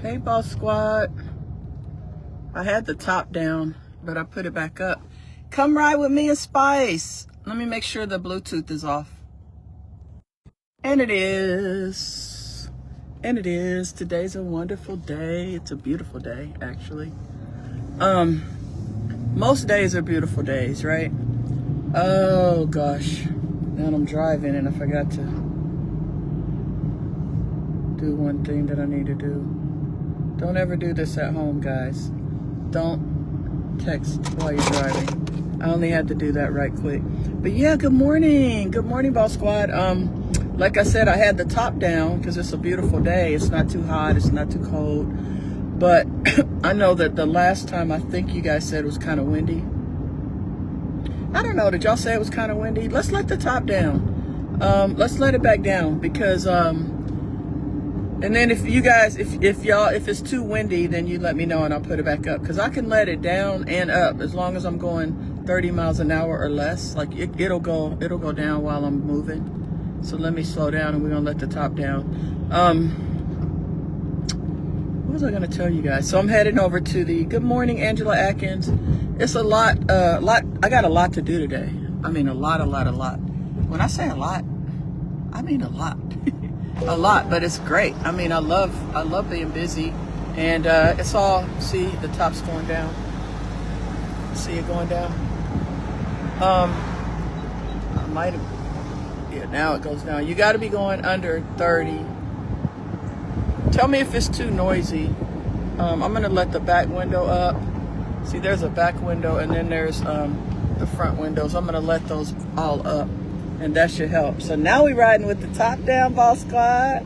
Hey, Boss Squad. I had the top down, but I put it back up. Come ride with me and Spice. Let me make sure the Bluetooth is off. And it is. And it is. Today's a wonderful day. It's a beautiful day, actually. Most days are beautiful days, right? Oh, gosh. Now I'm driving and I forgot to do one thing that I need to do. Don't ever do this at home, guys. Don't text while you're driving. I only had to do that right quick. But yeah, good morning. Good morning, Boss Squad. Like I said, I had the top down because it's a beautiful day. It's not too hot. It's not too cold. But I know that the last time I think you guys said it was kind of windy. I don't know. Did y'all say it was kind of windy? Let's let the top down. Let's let it back down because and then if you guys, if it's too windy, then you let me know and I'll put it back up. Because I can let it down and up as long as I'm going 30 miles an hour or less. Like it'll go down while I'm moving. So let me slow down and we're gonna let the top down. What was I gonna tell you guys? So I'm heading over to the Good Morning Angela Atkins. It's a lot. I got a lot to do today. I mean a lot. When I say a lot, I mean a lot. A lot, but it's great. I mean, I love being busy, and it's all. See, the top's going down. See it going down. I might have. Yeah, now it goes down. You got to be going under 30. Tell me if it's too noisy. I'm gonna let the back window up. See, there's a back window, and then there's the front windows. I'm gonna let those all up. And that should help. So now we're riding with the top down, Boss Squad.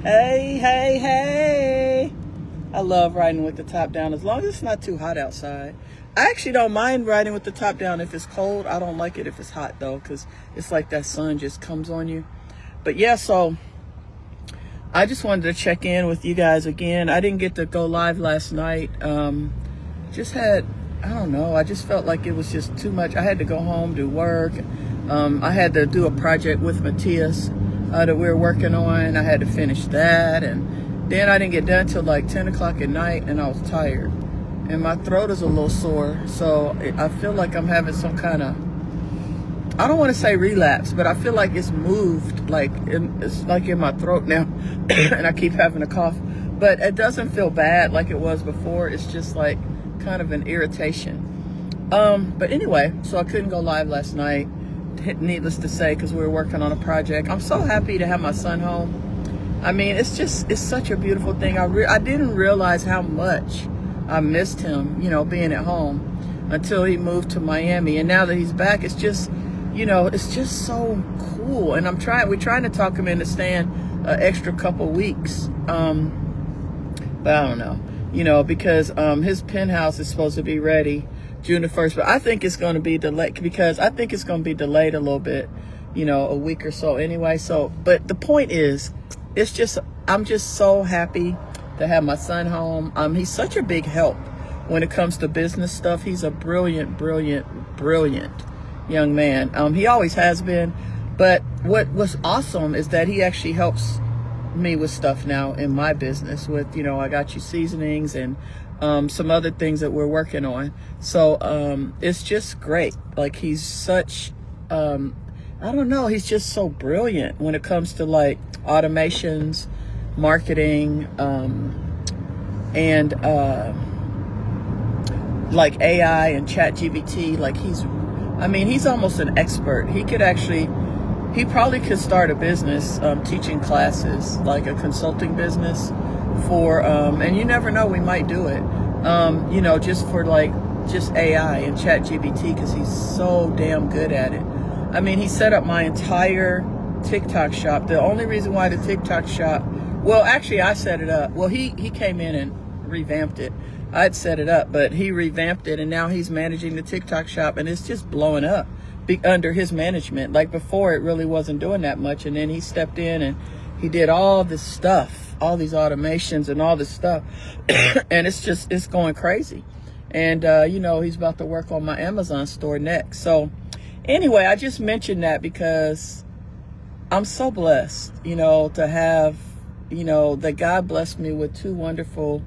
Hey. I love riding with the top down as long as it's not too hot outside. I actually don't mind riding with the top down if it's cold. I don't like it if it's hot though, because it's like that sun just comes on you. But yeah, so I just wanted to check in with you guys again. I didn't get to go live last night. I don't know. I just felt like it was just too much. I had to go home, do work. I had to do a project with Matthias that we were working on. I had to finish that, and then I didn't get done till like 10 o'clock at night, and I was tired. And my throat is a little sore, so I feel like I'm having some kind of, I don't want to say relapse, but I feel like it's moved, it's like in my throat now, and I keep having a cough. But it doesn't feel bad like it was before. It's just like kind of an irritation. But anyway, so I couldn't go live last night. Needless to say, because we were working on a project. I'm so happy to have my son home. I mean, it's such a beautiful thing. I didn't realize how much I missed him, being at home until he moved to Miami. And now that he's back, it's just, it's just so cool. And we're trying to talk him into staying an extra couple weeks. But I don't know, because his penthouse is supposed to be ready June the 1st, but I think it's going to be delayed because I think it's going to be delayed a little bit, a week or so anyway. So, but the point is, I'm just so happy to have my son home. He's such a big help when it comes to business stuff. He's a brilliant young man. He always has been, but what's awesome is that he actually helps me with stuff now in my business with, I got you seasonings and some other things that we're working on. So it's just great. Like he's such I don't know, he's just so brilliant when it comes to like automations, marketing, and like AI and ChatGPT. Like he's almost an expert. He probably could start a business teaching classes, like a consulting business for and you never know, we might do it just for just AI and ChatGPT, because he's so damn good at it. I mean, he set up my entire TikTok shop. The only reason why the TikTok shop, well, actually I set it up. Well, he came in and revamped it. I'd set it up, but he revamped it, and now he's managing the TikTok shop, and it's just blowing up under his management. Like before, it really wasn't doing that much, and then he stepped in and he did all this stuff, all these automations and all this stuff, and it's going crazy. And he's about to work on my Amazon store next. So anyway, I just mentioned that because I'm so blessed, to have you know, that God blessed me with two wonderful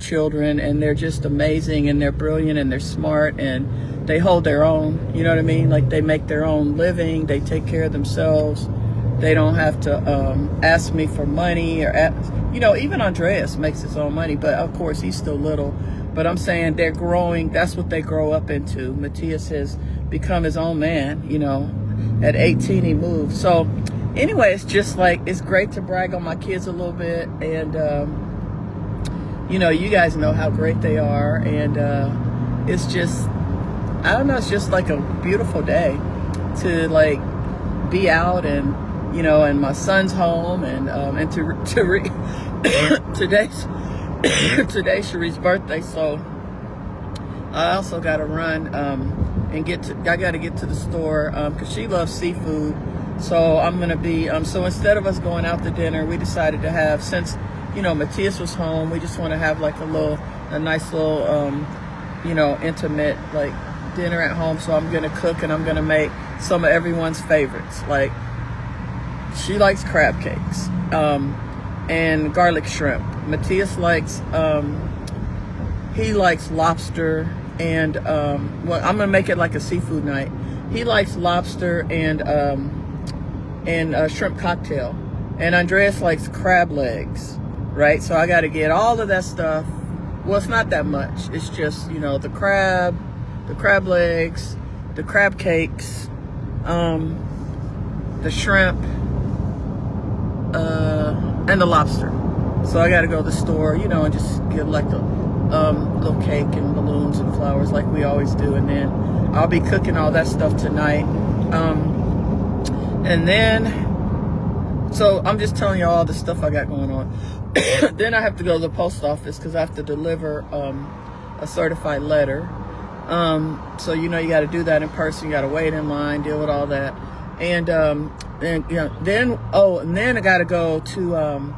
children, and they're just amazing, and they're brilliant, and they're smart, and they hold their own, you know what I mean? Like, they make their own living, they take care of themselves. They don't have to ask me for money, or you know, even Andreas makes his own money, but of course he's still little. But I'm saying they're growing. That's what they grow up into. Matthias has become his own man, you know. At 18 he moved. So anyway, it's just like, it's great to brag on my kids a little bit, and you know, you guys know how great they are, and it's just, I don't know, it's just like a beautiful day to like be out, and you know, and my son's home, and today's Cherie's birthday, so I also got to run and I got to get to the store because she loves seafood. So I'm gonna be so instead of us going out to dinner, we decided to have, since you know Matthias was home, we just want to have like a nice little you know, intimate like dinner at home. So I'm gonna cook, and I'm gonna make some of everyone's favorites. Like, she likes crab cakes and garlic shrimp. Matthias likes he likes lobster, and well, I'm gonna make it like a seafood night. He likes lobster and shrimp cocktail, and Andreas likes crab legs, right? So I got to get all of that stuff. Well, it's not that much. It's just, you know, the crab legs, the crab cakes, the shrimp, and the lobster. So I got to go to the store, you know, and just get like a little cake and balloons and flowers like we always do. And then I'll be cooking all that stuff tonight. And then, so I'm just telling you all the stuff I got going on. Then I have to go to the post office because I have to deliver a certified letter. So, you know, you got to do that in person. You got to wait in line, deal with all that. And you know, then I got to go to,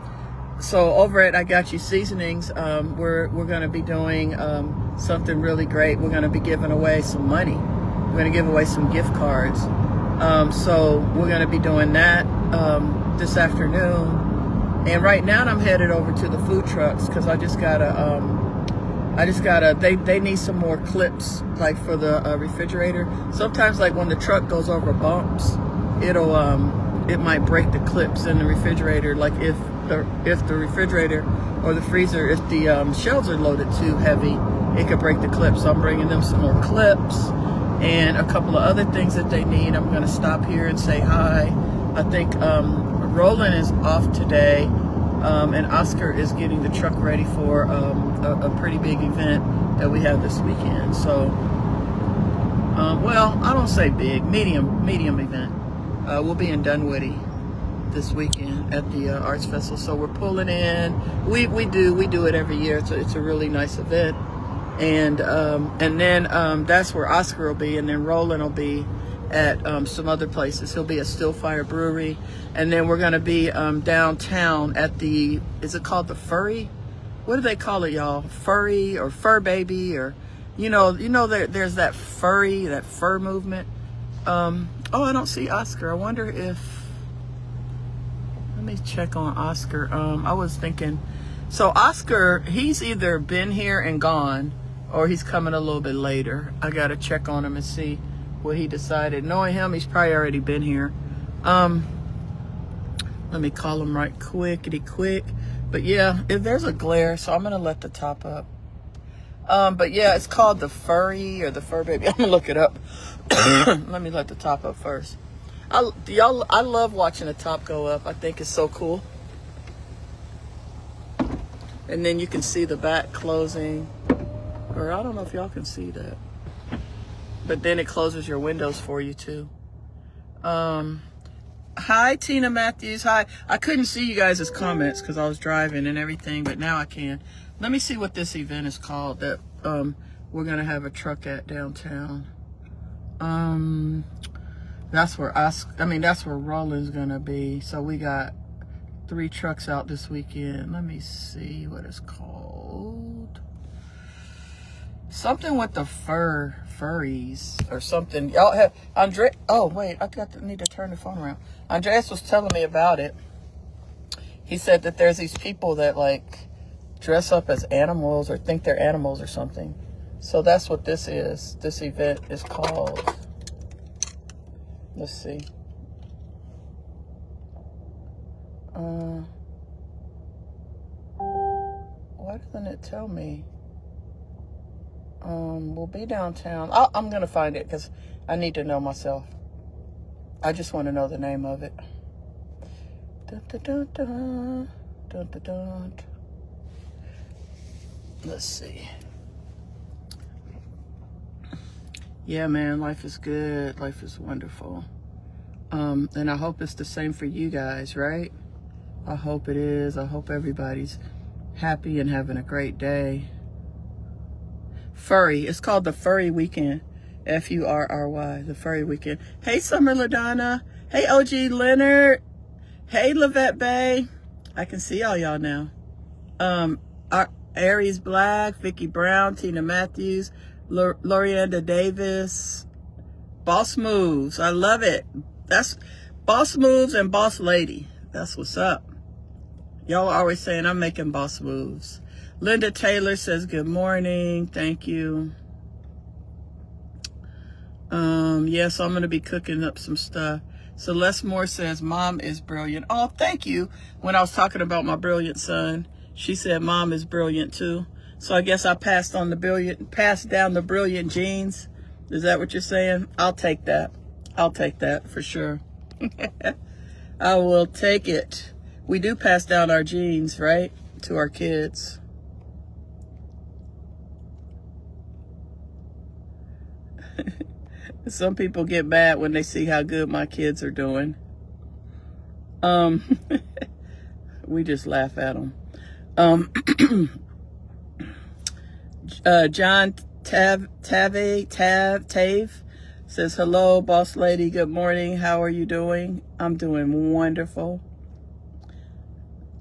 so over at I Got You Seasonings, we're going to be doing something really great. We're going to be giving away some money. We're going to give away some gift cards. So we're going to be doing that this afternoon. And right now I'm headed over to the food trucks because I just gotta, they need some more clips, like for the refrigerator. Sometimes, like when the truck goes over bumps, it might break the clips in the refrigerator. Like if the refrigerator or the freezer, if the shelves are loaded too heavy, it could break the clips. So I'm bringing them some more clips and a couple of other things that they need. I'm going to stop here and say hi. I think Roland is off today, and Oscar is getting the truck ready for a pretty big event that we have this weekend. So, well, I don't say big, medium event. We'll be in Dunwoody this weekend at the Arts Festival. So we're pulling in. We do it every year. It's a really nice event. And then that's where Oscar will be, and then Roland will be at some other places. He'll be at Stillfire Brewery, and then we're going to be downtown at the, is it called the Furry? What do they call it, y'all? Furry or Fur Baby, or you know there's that fur movement. Oh, I don't see Oscar. I wonder if, let me check on Oscar. I was thinking, so Oscar, he's either been here and gone, or he's coming a little bit later. I got to check on him and see what he decided. Knowing him, he's probably already been here. Let me call him right quick. But yeah, if there's a glare, so I'm gonna let the top up. But yeah, it's called the Furry or the Fur Baby. I'm gonna look it up. Let me let the top up first. I love watching the top go up. I think it's so cool. And then you can see the back closing, or I don't know if y'all can see that. But then it closes your windows for you too. Hi, Tina Matthews. Hi. I couldn't see you guys' comments because I was driving and everything, but now I can. Let me see what this event is called that we're gonna have a truck at downtown. That's where that's where Roland's gonna be. So we got 3 trucks out this weekend. Let me see what it's called. Something with the furries or something. Y'all have oh wait, need to turn the phone around. Andreas was telling me about it. he said that there's these people that like dress up as animals or think they're animals or something. So that's what this is. This event is called. Let's see. Why doesn't it tell me? We'll be downtown. I'm gonna find it because I need to know myself. I just want to know the name of it. Dun, dun, dun, dun. Dun, dun, dun. Let's see. Yeah, man, life is good. Life is wonderful. And I hope it's the same for you guys, right? I hope it is. I hope everybody's happy and having a great day. Furry. It's called the Furry Weekend. Furry, the Furry Weekend. Hey, Summer LaDonna. Hey, OG Leonard. Hey, Lavette Bay. I can see all y'all now. Aries Black, Vicky Brown, Tina Matthews, Lorianda Davis. Boss Moves. I love it. That's Boss Moves and Boss Lady. That's what's up. Y'all are always saying I'm making boss moves. Linda Taylor says good morning. Thank you. Yeah, so I'm going to be cooking up some stuff. Celeste Moore says mom is brilliant. Oh, thank you. When I was talking about my brilliant son, she said mom is brilliant too. So I guess I passed down the brilliant genes. Is that what you're saying? I'll take that. I'll take that for sure. I will take it. We do pass down our genes, right? To our kids. Some people get mad when they see how good my kids are doing. We just laugh at them. John Tave says, hello, boss lady. Good morning. How are you doing? I'm doing wonderful.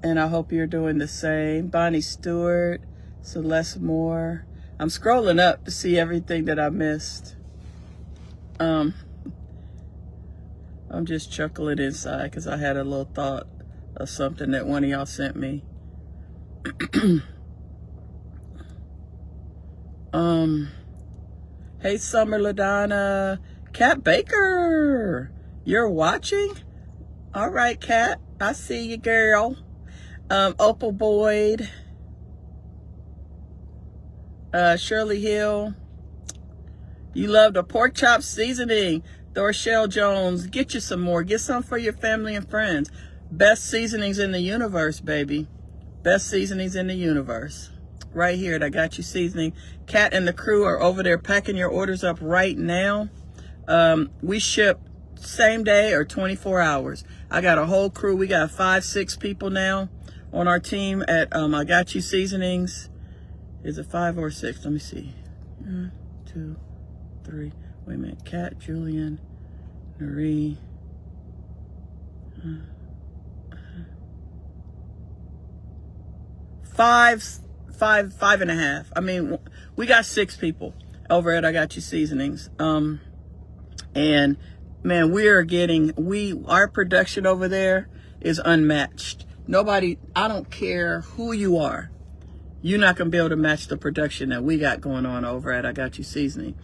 And I hope you're doing the same. Bonnie Stewart, Celeste Moore. I'm scrolling up to see everything that I missed. I'm just chuckling inside because I had a little thought of something that one of y'all sent me. Hey, Summer LaDonna. Kat Baker, you're watching? All right, Kat. I see you, girl. Opal Boyd. Shirley Hill. You love the pork chop seasoning. Dorchelle Jones, get you some more. Get some for your family and friends. Best seasonings in the universe, baby. Best seasonings in the universe. Right here at I Got You Seasoning. Kat and the crew are over there packing your orders up right now. We ship same day or 24 hours. I got a whole crew. We got 5-6 people now on our team at I Got You Seasonings. Is it 5 or 6? Let me see. 1, 2, 3. Wait a minute. Kat, Julian, Marie. 5.5. I mean, we got 6 people over at I Got You Seasonings. And man, our production over there is unmatched. Nobody, I don't care who you are, you're not gonna be able to match the production that we got going on over at I Got You Seasoning.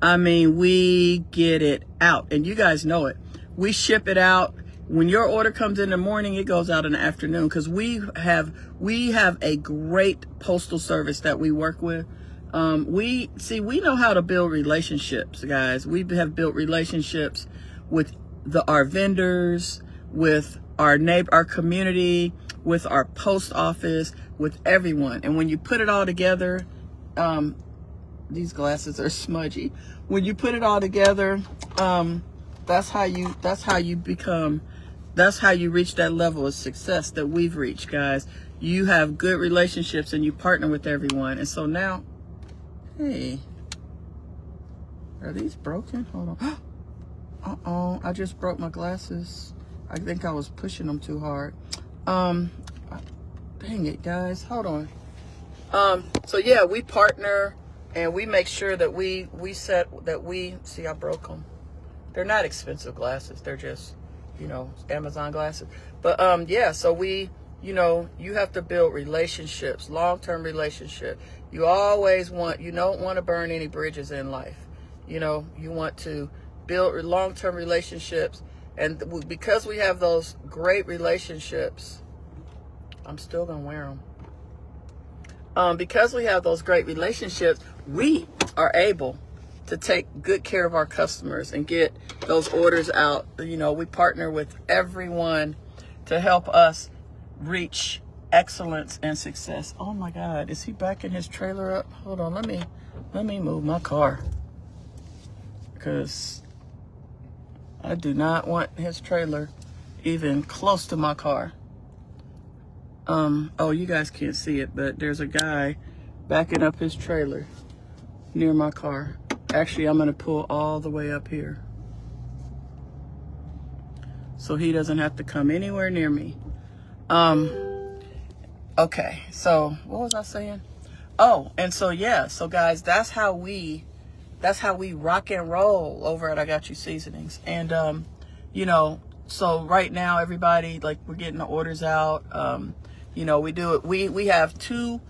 I mean, we get it out, and you guys know it. We ship it out. When your order comes in the morning, it goes out in the afternoon because we have a great postal service that we work with. We know how to build relationships, guys. We have built relationships with our vendors, with our community, with our post office, with everyone. And when you put it all together, these glasses are smudgy. When you put it all together, that's how you reach that level of success that we've reached, guys. You have good relationships and you partner with everyone. And so now, hey, are these broken? Hold on. Uh-oh, I just broke my glasses. I think I was pushing them too hard. Dang it, guys. Hold on. So yeah, we partner and we make sure that we see, I broke them. They're not expensive glasses. They're just, Amazon glasses. But yeah, so we you have to build relationships, long-term relationship. You don't want to burn any bridges in life. You want to build long-term relationships. And because we have those great relationships, I'm still going to wear them. Because we have those great relationships, we are able to take good care of our customers and get those orders out. We partner with everyone to help us reach excellence and success. Oh my God, is he backing his trailer up? Hold on, let me move my car, because I do not want his trailer even close to my car. Oh, you guys can't see it, but there's a guy backing up his trailer near my car. Actually, I'm going to pull all the way up here so he doesn't have to come anywhere near me. Okay, so what was I saying? Oh, and so yeah, so guys, that's how we rock and roll over at I Got You Seasonings. And so right now, everybody, like, we're getting the orders out. We do it. We have two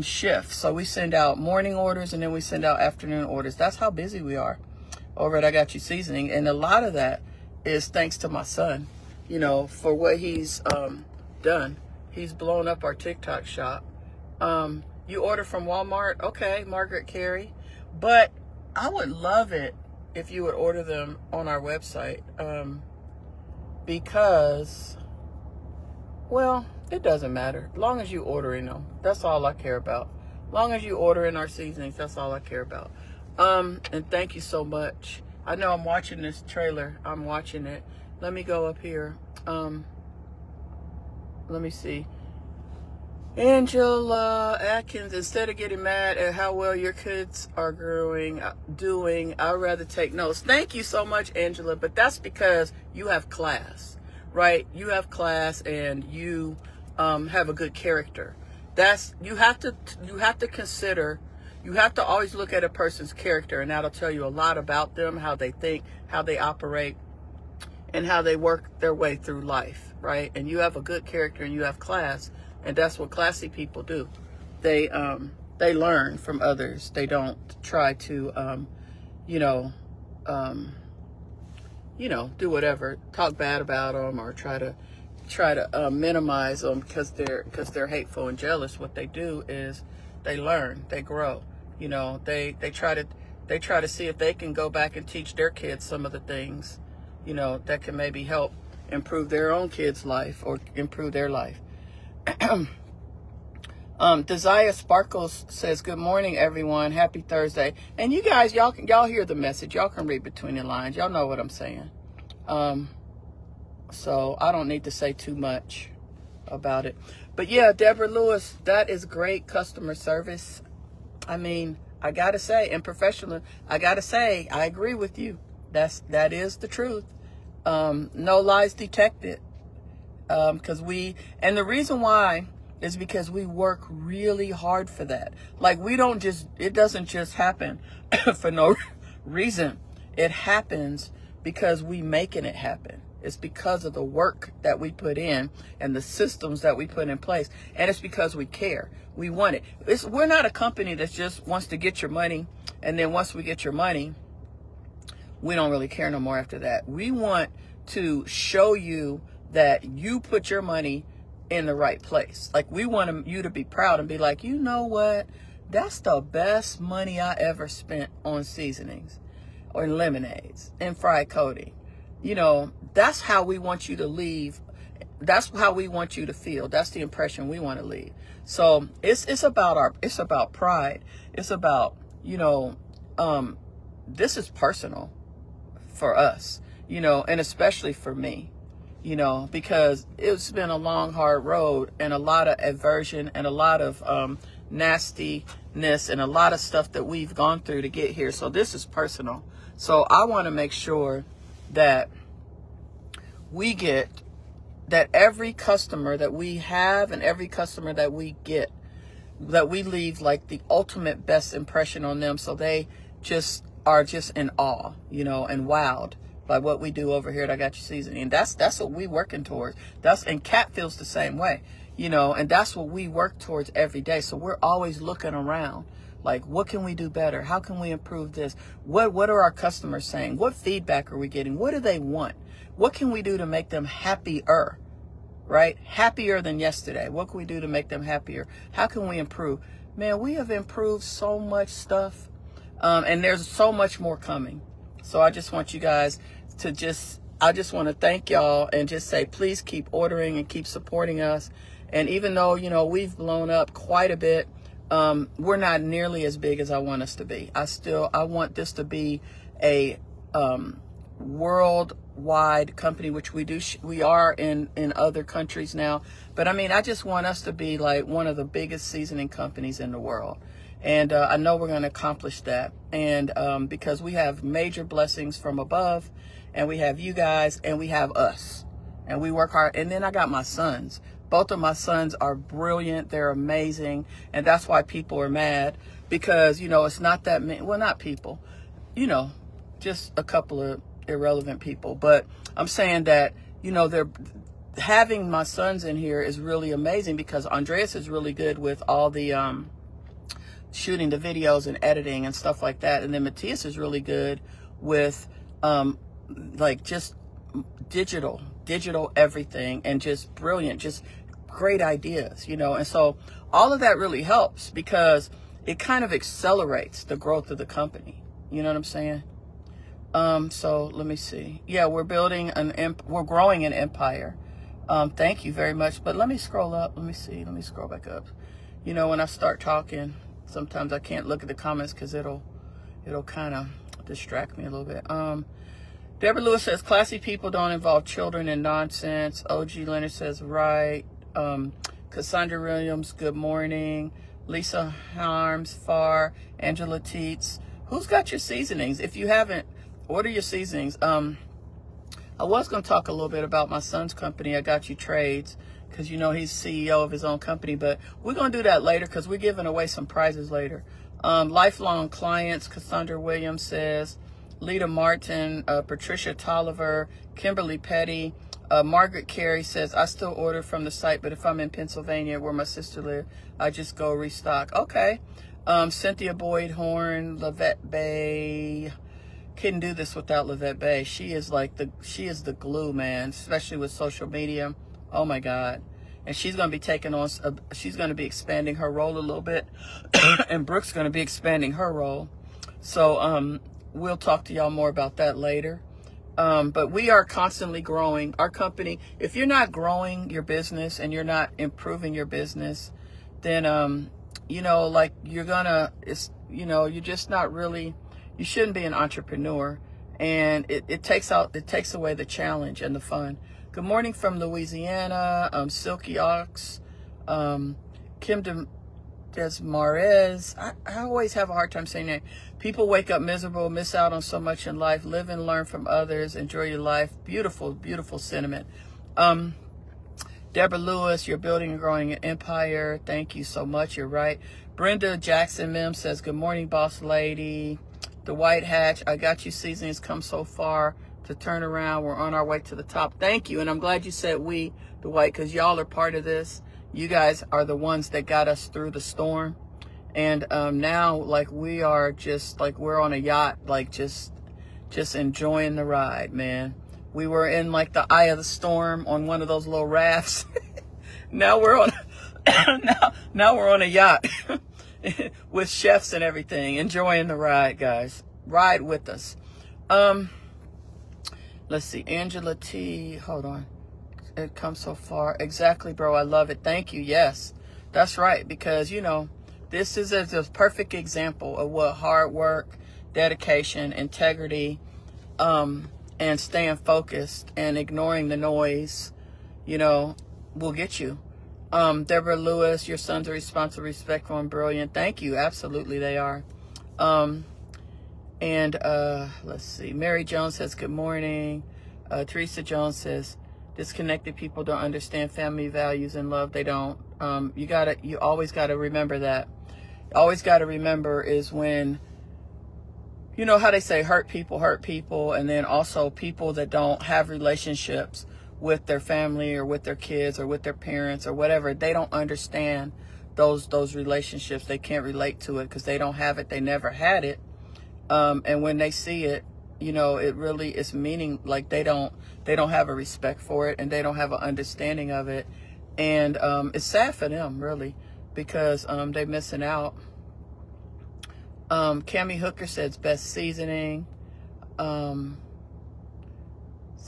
shifts. So we send out morning orders and then we send out afternoon orders. That's how busy we are over at I Got You Seasoning. And a lot of that is thanks to my son, for what he's done. He's blown up our TikTok shop. You order from Walmart? Okay, Margaret Carey. But I would love it if you would order them on our website. Because, well, it doesn't matter. As long as you ordering them, that's all I care about. As long as you ordering our seasonings, that's all I care about. And thank you so much. I know I'm watching this trailer. I'm watching it. Let me go up here. Let me see. Angela Atkins, instead of getting mad at how well your kids are doing, I'd rather take notes. Thank you so much, Angela. But that's because you have class, right? You have class and you have a good character. You have to consider, you have to always look at a person's character, and that'll tell you a lot about them, how they think, how they operate, and how they work their way through life, right? And you have a good character and you have class, and that's what classy people do. They learn from others. They don't try to, do whatever, talk bad about them, or try to minimize them because they're hateful and jealous. What they do is they learn, they grow. They try to see if they can go back and teach their kids some of the things, that can maybe help improve their own kids' life or improve their life. Desire Sparkles says, good morning, everyone. Happy Thursday. And you guys, y'all hear the message. Y'all can read between the lines. Y'all know what I'm saying. So I don't need to say too much about it. But yeah, Deborah Lewis, that is great customer service. I mean, I gotta say, and professional, I gotta say, I agree with you. That is the truth. No lies detected. And the reason why is because we work really hard for that. Like, it doesn't just happen for no reason. It happens because we making it happen. It's because of the work that we put in and the systems that we put in place. And it's because we care. We want it. We're not a company that just wants to get your money, and then once we get your money, we don't really care no more after that. We want to show you that you put your money in the right place. Like, we want you to be proud and be like, you know what? That's the best money I ever spent on seasonings or lemonades and fried coating. That's how we want you to leave. That's how we want you to feel. That's the impression we want to leave. So it's about pride. It's about, this is personal for us, and especially for me, because it's been a long, hard road and a lot of aversion and a lot of nastiness and a lot of stuff that we've gone through to get here. So this is personal. So I want to make sure that we get, that every customer that we have and every customer that we get, that we leave like the ultimate best impression on them, so they just are just in awe, and wowed by what we do over here at I Got You Seasoning. And that's what we working towards. And Kat feels the same way, you know, and that's what we work towards every day. So we're always looking around, like, what can we do better? How can we improve this? What are our customers saying? What feedback are we getting? What do they want? What can we do to make them happier, right? Happier than yesterday. What can we do to make them happier? How can we improve? Man, we have improved so much stuff. And there's so much more coming. So I just want you guys to I just want to thank y'all and just say, please keep ordering and keep supporting us. And even though, you know, we've blown up quite a bit, we're not nearly as big as I want us to be. I want this to be a worldwide company, which we are in other countries now. But I mean, I just want us to be like one of the biggest seasoning companies in the world. And I know we're going to accomplish that. And because we have major blessings from above, and we have you guys, and we have us, and we work hard. And then I got my sons. Both of my sons are brilliant. They're amazing. And that's why people are mad, because, you know, it's not that many, well, not people, you know, just a couple of irrelevant people. But I'm saying that, you know, having my sons in here is really amazing, because Andreas is really good with all the shooting the videos and editing and stuff like that. And then Matthias is really good with like just digital everything, and just brilliant, just great ideas, you know. And so all of that really helps, because it kind of accelerates the growth of the company. You know what I'm saying? So let me see. Yeah, we're growing an empire. Thank you very much. But let me scroll up. Let me see. Let me scroll back up. You know, when I start talking, sometimes I can't look at the comments because it'll kind of distract me a little bit. Deborah Lewis says, classy people don't involve children in nonsense. OG Leonard says, right. Cassandra Williams, good morning. Lisa Harms, Far. Angela Teets. Who's got your seasonings? If you haven't, order your seasonings. I was going to talk a little bit about my son's company, I Got You Trades, because, you know, he's CEO of his own company. But we're going to do that later, because we're giving away some prizes later. Lifelong clients, Cassandra Williams says. Lita Martin, Patricia Tolliver, Kimberly Petty, Margaret Carey says, I still order from the site, but if I'm in Pennsylvania where my sister lives, I just go restock. Okay. Cynthia Boyd Horn, Lavette Bay. Couldn't do this without Lavette Bay. She is the glue, man, especially with social media. Oh my God. And she's going to be she's going to be expanding her role a little bit. And Brooke's going to be expanding her role. So, we'll talk to y'all more about that later. But we are constantly growing our company. If you're not growing your business and you're not improving your business, then, you know, like you're just not really, you shouldn't be an entrepreneur. And it takes away the challenge and the fun. Good morning from Louisiana. Silky Ox, Kim Desmarais. I always have a hard time saying that. People wake up miserable, miss out on so much in life. Live and learn from others. Enjoy your life. Beautiful, beautiful sentiment. Deborah Lewis, you're building and growing an empire. Thank you so much. You're right. Brenda Jackson Mims says, good morning, boss lady. The White Hatch, I Got You Seasonings come so far to turn around. We're on our way to the top. Thank you. And I'm glad you said we, the White, because y'all are part of this. You guys are the ones that got us through the storm. And now, like, we are just, like, we're on a yacht, like, just enjoying the ride, man. We were in, like, the eye of the storm on one of those little rafts. Now we're on, now we're on a yacht with chefs and everything, enjoying the ride, guys. Ride with us. Let's see, Angela T, hold on. It comes so far. Exactly, bro. I love it. Thank you. Yes, that's right. Because, you know, this is a perfect example of what hard work, dedication, integrity, and staying focused and ignoring the noise, you know, will get you. Deborah Lewis, your sons are responsible, respectful, and brilliant. Thank you. Absolutely, they are. Let's see. Mary Jones says, good morning. Teresa Jones says, disconnected people don't understand family values and love. They don't. You always gotta remember that. Always gotta remember is when, you know how they say hurt people, and then also people that don't have relationships with their family or with their kids or with their parents or whatever, they don't understand those relationships. They can't relate to it because they don't have it. They never had it. And when they see it, you know, it really is meaning, like they don't have a respect for it, and they don't have an understanding of it. And it's sad for them, really, because they're missing out. Cammy Hooker says best seasoning. So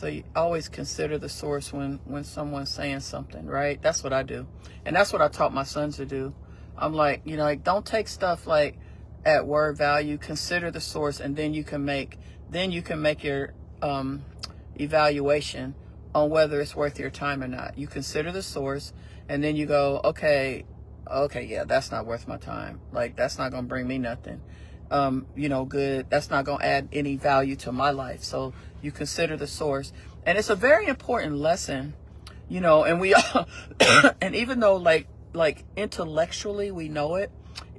you always consider the source when someone's saying something, right? That's what I do. And that's what I taught my sons to do. I'm like, you know, like, don't take stuff like at word value. Consider the source, and then you can make your evaluation on whether it's worth your time or not. You consider the source, and then you go, okay, yeah, that's not worth my time. Like, that's not going to bring me nothing. You know, good. That's not going to add any value to my life. So you consider the source. And it's a very important lesson, you know, and we all, and even though like intellectually we know it,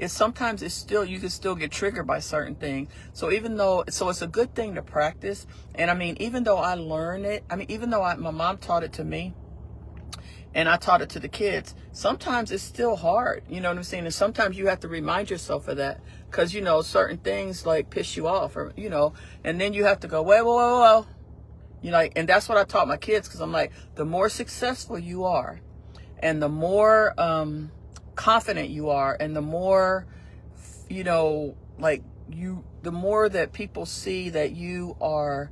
sometimes it's still, you can still get triggered by certain things. So it's a good thing to practice. And I mean, even though I learned it, even though my mom taught it to me, and I taught it to the kids, sometimes it's still hard. You know what I'm saying? And sometimes you have to remind yourself of that, because, you know, certain things like piss you off, or, you know, and then you have to go, whoa. You know, and that's what I taught my kids, because I'm like, the more successful you are, and the more confident you are, and the more, you know, like the more that people see that you are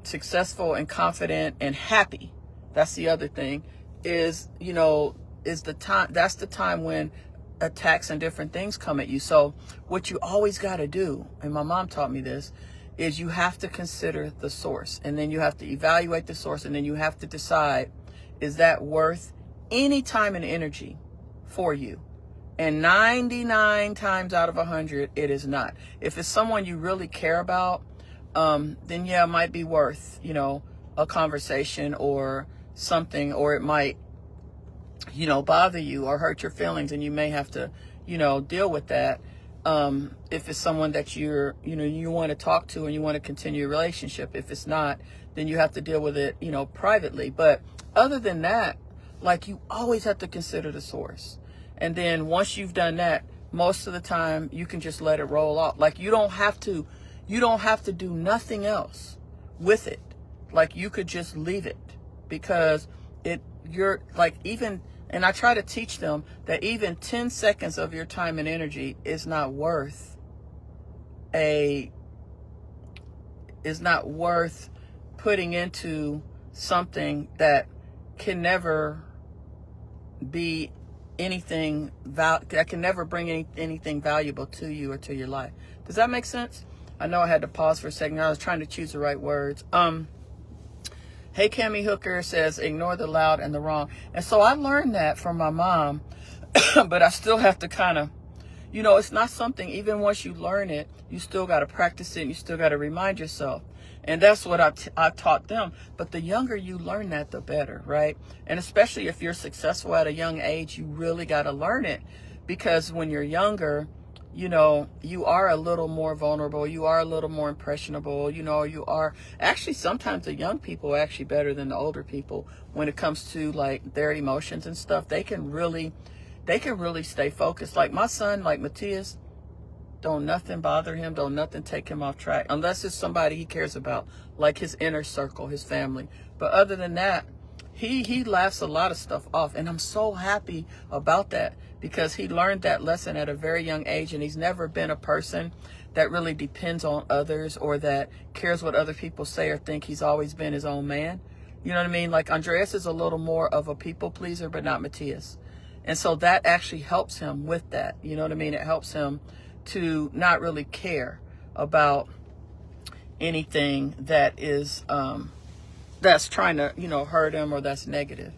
successful and confident and happy. That's the other thing, is, you know, is the time, that's the time when attacks and different things come at you. So what you always got to do, and my mom taught me this, is you have to consider the source, and then you have to evaluate the source, and then you have to decide, is that worth any time and energy for you? And 99 times out of 100, it is not. If it's someone you really care about, then yeah, it might be worth, you know, a conversation or something, or it might, you know, bother you or hurt your feelings, and you may have to, you know, deal with that. If it's someone that you want to talk to and you want to continue a relationship. If it's not, then you have to deal with it, you know, privately. But other than that, like, you always have to consider the source. And then once you've done that, most of the time you can just let it roll off. Like, you don't have to do nothing else with it. Like, you could just leave it, because you're like, even, and I try to teach them that even 10 seconds of your time and energy is not worth putting into something that can never be anything that can never bring anything valuable to you or to your life. Does that make sense? I know I had to pause for a second. I was trying to choose the right words. Hey, Cammy Hooker says, ignore the loud and the wrong. And so I learned that from my mom, but I still have to kind of, you know, it's not something, even once you learn it, you still got to practice it, and you still got to remind yourself. And that's what I taught them. But the younger you learn that, the better, right? And especially if you're successful at a young age, you really got to learn it, because when you're younger, you know, you are a little more vulnerable. You are a little more impressionable. You know, you are actually, sometimes the young people are actually better than the older people when it comes to like their emotions and stuff. They can really stay focused. Like my son, like Matthias, don't nothing bother him. Don't nothing take him off track, unless it's somebody he cares about, like his inner circle, his family. But other than that, he laughs a lot of stuff off. And I'm so happy about that, because he learned that lesson at a very young age, and he's never been a person that really depends on others or that cares what other people say or think. He's always been his own man. You know what I mean? Like Andreas is a little more of a people pleaser, but not Matthias. And so that actually helps him with that. You know what I mean? It helps him to not really care about anything that is, that's trying to, you know, hurt him or that's negative.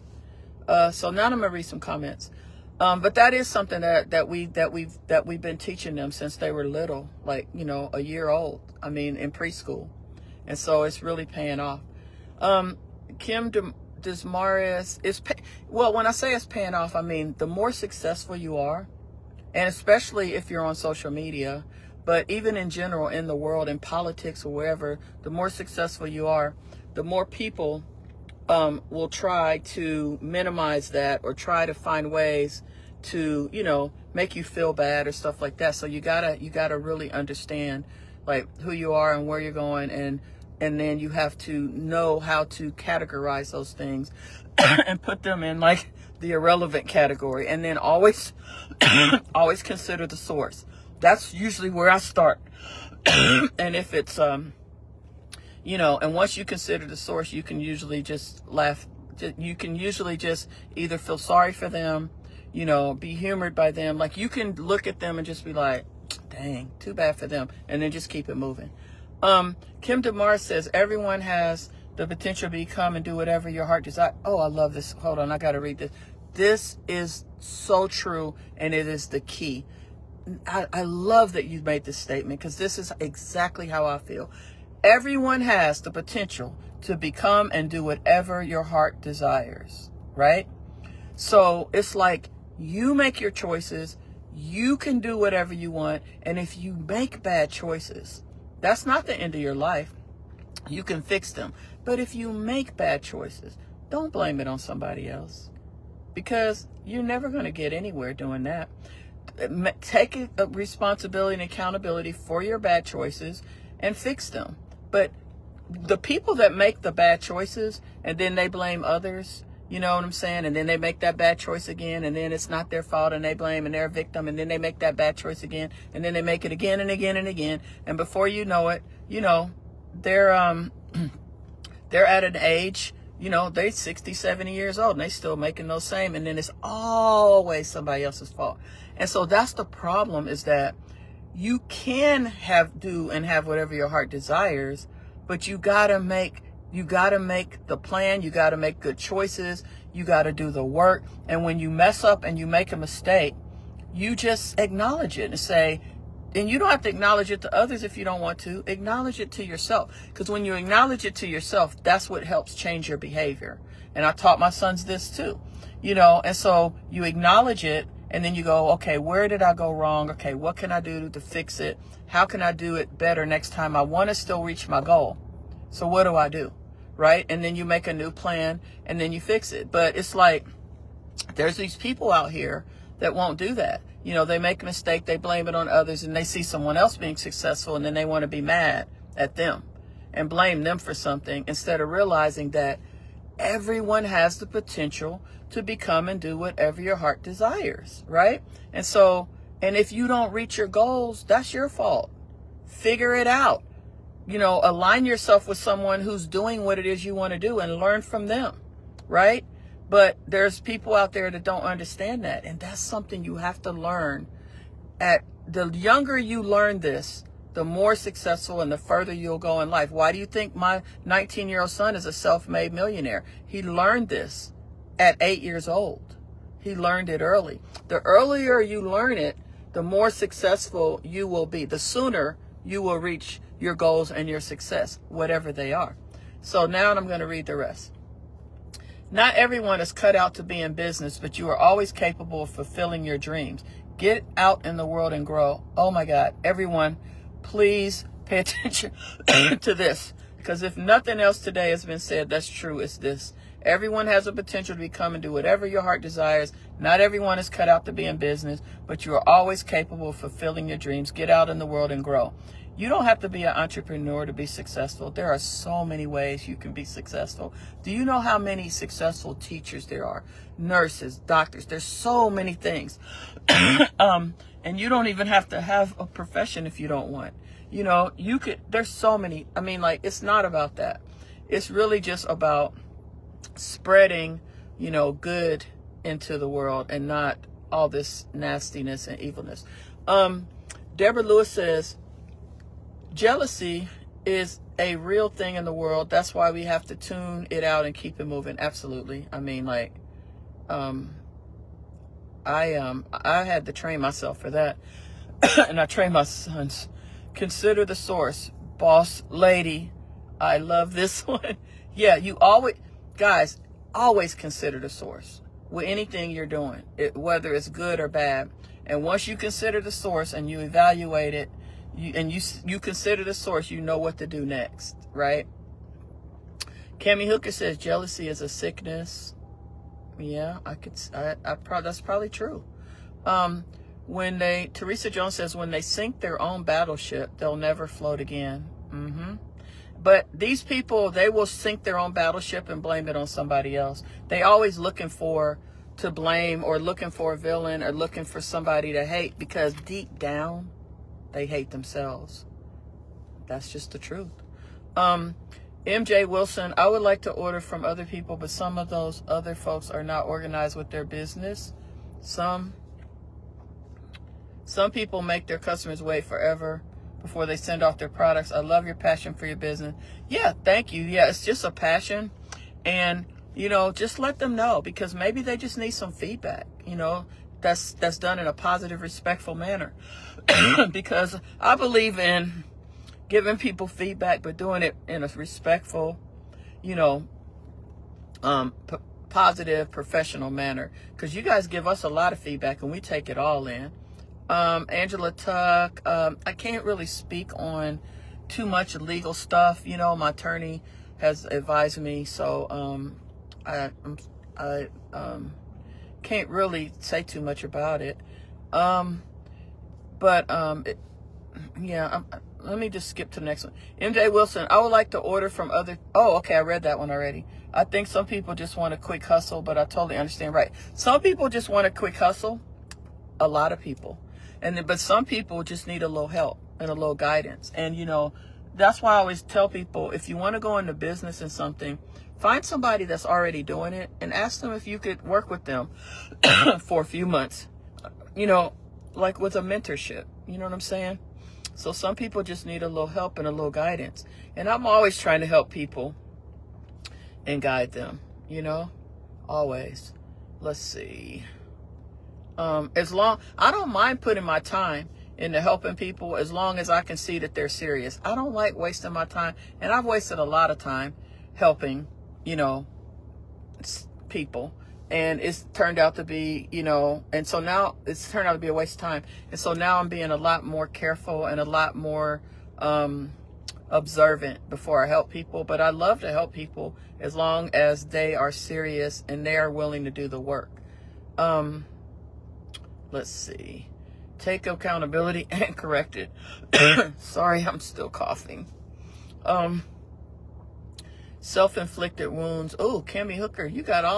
So now I'm gonna read some comments. But that is something that we've been teaching them since they were little, like, you know, a year old. I mean, in preschool, and so it's really paying off. Kim Desmaris is well. When I say it's paying off, I mean the more successful you are, and especially if you're on social media, But even in general, in the world, in politics or wherever, the more successful you are, the more people will try to minimize that or try to find ways to, make you feel bad or stuff like that. So you gotta really understand like who you are and where you're going, and then you have to know how to categorize those things and put them in like the irrelevant category, and then always always consider the source. That's usually where I start. And if it's and once you consider the source, you can usually just laugh. You can usually just either feel sorry for them, be humored by them. Like you can look at them and just be like, dang, too bad for them, and then just keep it moving. Kim DeMar says everyone has the potential to become and do whatever your heart desires. Oh, I love this. Hold on, I got to read this. This is so true, and it is the key. I love that you made this statement, because this is exactly how I feel. Everyone has the potential to become and do whatever your heart desires, right? So it's like you make your choices. You can do whatever you want. And if you make bad choices, that's not the end of your life. You can fix them. But if you make bad choices, don't blame it on somebody else, because you're never going to get anywhere doing that. Take responsibility and accountability for your bad choices and fix them. But the people that make the bad choices and then they blame others, you know what I'm saying? And then they make that bad choice again, and then it's not their fault, and they blame, and they're a victim, and then they make that bad choice again, and then they make it again and again and again. And before you know it, they're at an age, they're 60, 70 years old, and they still making those same, and then it's always somebody else's fault. And so that's the problem, is that you can do and have whatever your heart desires, but you gotta make the plan. You gotta make good choices. You gotta do the work. And when you mess up and you make a mistake, you just acknowledge it and say, and you don't have to acknowledge it to others if you don't want to. Acknowledge it to yourself, because when you acknowledge it to yourself, that's what helps change your behavior. And I taught my sons this too, and so you acknowledge it. And then you go, okay, where did I go wrong? Okay, what can I do to fix it? How can I do it better next time? I want to still reach my goal. So what do I do? Right? And then you make a new plan, and then you fix it. But it's like, there's these people out here that won't do that. They make a mistake, they blame it on others, and they see someone else being successful, and then they want to be mad at them and blame them for something, instead of realizing that everyone has the potential to become and do whatever your heart desires, right? And if you don't reach your goals, that's your fault. Figure it out. Align yourself with someone who's doing what it is you want to do and learn from them, right? But there's people out there that don't understand that, and that's something you have to learn. The younger you learn this, the more successful and the further you'll go in life. Why do you think my 19-year-old son is a self-made millionaire? He learned this at 8 years old. He learned it early. The earlier you learn it, the more successful you will be. The sooner you will reach your goals and your success, whatever they are. So now I'm going to read the rest. Not everyone is cut out to be in business, but you are always capable of fulfilling your dreams. Get out in the world and grow. Oh my God, everyone, please pay attention to this, because if nothing else today has been said that's true, it's this. Everyone has a potential to become and do whatever your heart desires. Not everyone is cut out to be in business, but you are always capable of fulfilling your dreams. Get out in the world and grow. You don't have to be an entrepreneur to be successful. There are so many ways you can be successful. Do you know how many successful teachers there are? Nurses, doctors, there's so many things. And you don't even have to have a profession if you don't want. There's so many. It's not about that. It's really just about spreading, good into the world, and not all this nastiness and evilness. Deborah Lewis says, jealousy is a real thing in the world. That's why we have to tune it out and keep it moving. Absolutely. I had to train myself for that. And I trained my sons. Consider the source. Boss lady. I love this one. Yeah, guys, always consider the source with anything you're doing, whether it's good or bad. And once you consider the source and you evaluate it, you consider the source, you know what to do next, right? Cammy Hooker says jealousy is a sickness. Yeah, that's probably true. Teresa Jones says when they sink their own battleship, they'll never float again. But these people, they will sink their own battleship and blame it on somebody else. They always looking to blame, or looking for a villain, or looking for somebody to hate, because deep down they hate themselves. That's just the truth. MJ Wilson, I would like to order from other people, but some of those other folks are not organized with their business. Some people make their customers wait forever before they send off their products. I love your passion for your business. Yeah, thank you. Yeah, it's just a passion. And, just let them know, because maybe they just need some feedback, that's done in a positive, respectful manner. Because I believe in giving people feedback, but doing it in a respectful, positive, professional manner. Because you guys give us a lot of feedback and we take it all in. Angela Tuck, I can't really speak on too much legal stuff. My attorney has advised me, so I can't really say too much about it. Let me just skip to the next one. MJ Wilson, I would like to order from other. Oh, okay, I read that one already. I think some people just want a quick hustle, but I totally understand. Right, some people just want a quick hustle. A lot of people. But some people just need a little help and a little guidance. And, that's why I always tell people, if you want to go into business in something, find somebody that's already doing it and ask them if you could work with them for a few months, like with a mentorship. You know what I'm saying? So some people just need a little help and a little guidance. And I'm always trying to help people and guide them, always. Let's see. I don't mind putting my time into helping people as long as I can see that they're serious. I don't like wasting my time, and I've wasted a lot of time helping, people, and it's turned out to be, and so now it's turned out to be a waste of time. And so now I'm being a lot more careful and a lot more observant before I help people. But I love to help people as long as they are serious and they are willing to do the work. Let's see. Take accountability and correct it. Sorry, I'm still coughing. Self-inflicted wounds. Oh, Cammy Hooker, you got a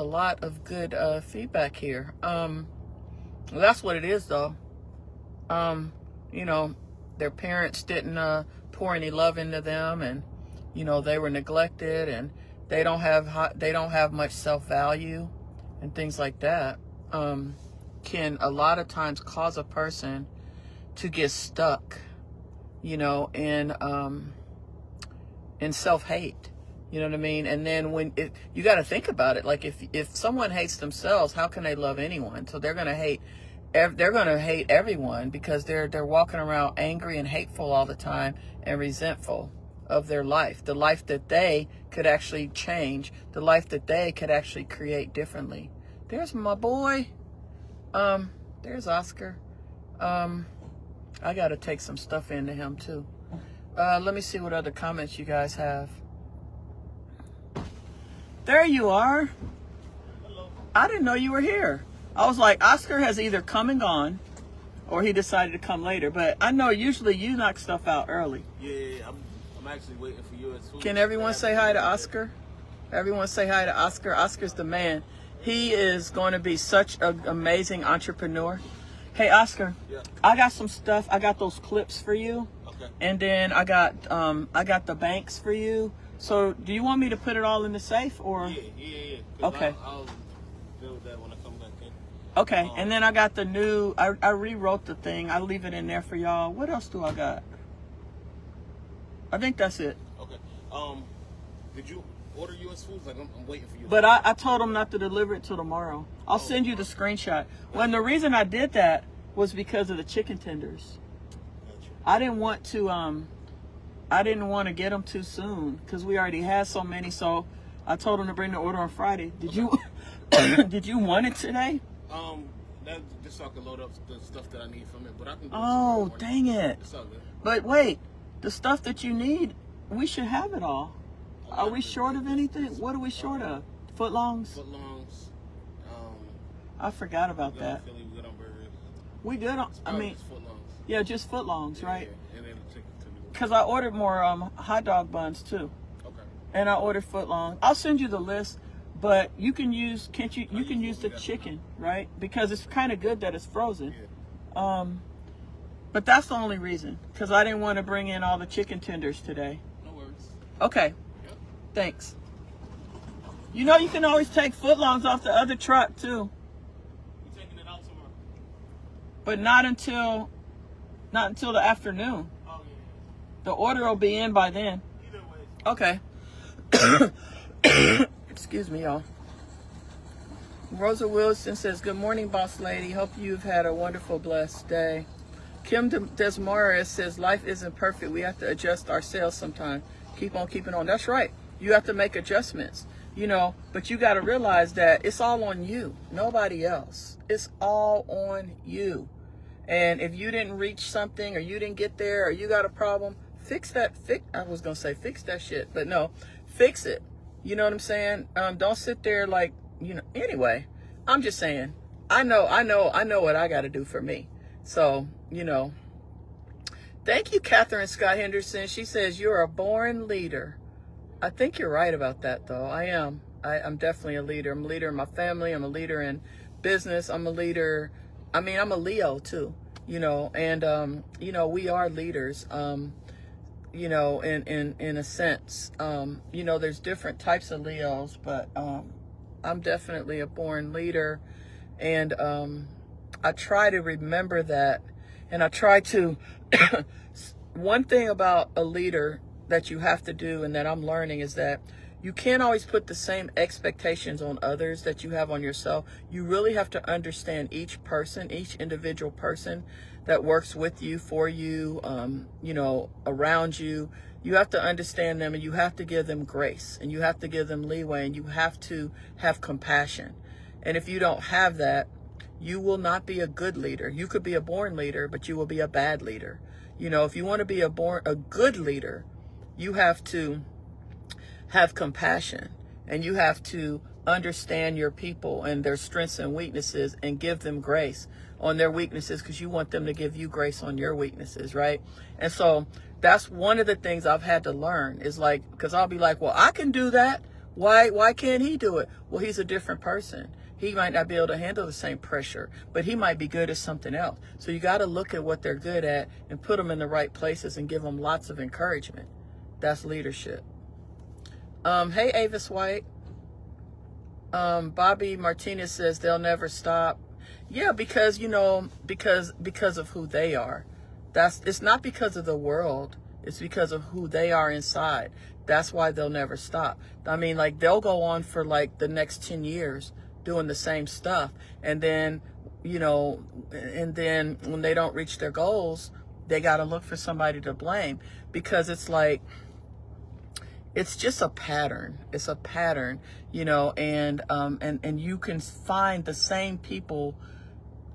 lot of good feedback here. That's what it is, though. Their parents didn't pour any love into them, and they were neglected, and they don't have much self-value, and things like that. Can a lot of times cause a person to get stuck, in self-hate. You know what I mean? And then you got to think about it. Like if someone hates themselves, how can they love anyone? So they're going to hate everyone, because they're walking around angry and hateful all the time and resentful of their life, the life that they could actually change, the life that they could actually create differently. There's my boy. There's Oscar. I got to take some stuff into him too. Let me see what other comments you guys have. There you are. Hello. I didn't know you were here. I was like, Oscar has either come and gone, or he decided to come later. But I know usually you knock stuff out early. Yeah, I'm actually waiting for you as well. Can everyone say hi to Oscar? Everyone say hi to Oscar. Oscar's the man. He is going to be such an amazing entrepreneur. Hey, Oscar, yeah. I got some stuff. I got those clips for you. Okay. And then I got the banks for you. So do you want me to put it all in the safe, or? Yeah. Okay. I'll deal with that when I come back in. Okay. And then I got the new, I rewrote the thing. I leave it in there for y'all. What else do I got? I think that's it. Okay. Did you order U.S. foods? Like I'm waiting for you. But I told them not to deliver it till tomorrow. I'll send you the screenshot. Well, the reason I did that was because of the chicken tenders. Gotcha. I didn't want to get them too soon, because we already had so many. So I told them to bring the order on Friday. Did you want it today? That just so I can load up the stuff that I need from it. But I can. Oh, dang it! It's all good. But wait, the stuff that you need, we should have it all. Are we short of anything? What are we short of? Footlongs? Footlongs. I forgot about that. Philly, we good on burgers. We good on, I mean, just footlongs. yeah, just footlongs, right? Yeah. And then the chicken too. Because I ordered more hot dog buns too. Okay. And I ordered footlongs. I'll send you the list, but you can use, can't you, you can use the chicken, right? Because it's kind of good that it's frozen. Yeah. But that's the only reason, because I didn't want to bring in all the chicken tenders today. No worries. Okay. Yep. Thanks. You know you can always take footlongs off the other truck too. You taking it out tomorrow? But not until the afternoon. Oh yeah. The order will be in by then. Either way. Okay. Excuse me, y'all. Rosa Wilson says, "Good morning, boss lady. Hope you've had a wonderful, blessed day." Kim Desmarais says, "Life isn't perfect. We have to adjust ourselves sometimes. Keep on keeping on." That's right. You have to make adjustments, you know, but you got to realize that it's all on you, nobody else. It's all on you. And if you didn't reach something, or you didn't get there, or you got a problem, fix that. I was going to say fix that shit, but no, fix it. You know what I'm saying? Don't sit there like, you know, anyway, I'm just saying, I know what I got to do for me. So, you know, thank you, Catherine Scott Henderson. She says, "You're a born leader." I think you're right about that, though. I am. I'm definitely a leader. I'm a leader in my family. I'm a leader in business. I'm a leader. I mean, I'm a Leo, too, you know, and, you know, we are leaders, you know, in a sense. You know, there's different types of Leos, but I'm definitely a born leader. And I try to remember that. And I try to, one thing about a leader that you have to do, and that I'm learning, is that you can't always put the same expectations on others that you have on yourself. You really have to understand each person, each individual person that works with you, for you, you know, around you. You have to understand them, and you have to give them grace, and you have to give them leeway, and you have to have compassion. And if you don't have that, you will not be a good leader. You could be a born leader, but you will be a bad leader. You know, if you want to be a good leader, you have to have compassion, and you have to understand your people and their strengths and weaknesses, and give them grace on their weaknesses, because you want them to give you grace on your weaknesses, right? And so that's one of the things I've had to learn, is like, because I'll be like, well, I can do that. Why can't he do it? Well, he's a different person. He might not be able to handle the same pressure, but he might be good at something else. So you got to look at what they're good at and put them in the right places and give them lots of encouragement. That's leadership. Hey, Avis White. Bobby Martinez says they'll never stop. Yeah, because, you know, because of who they are. It's not because of the world. It's because of who they are inside. That's why they'll never stop. I mean, like, they'll go on for like the next 10 years doing the same stuff. And then, you know, and then when they don't reach their goals, they got to look for somebody to blame, because it's like, it's just a pattern. It's a pattern, you know, and you can find the same people.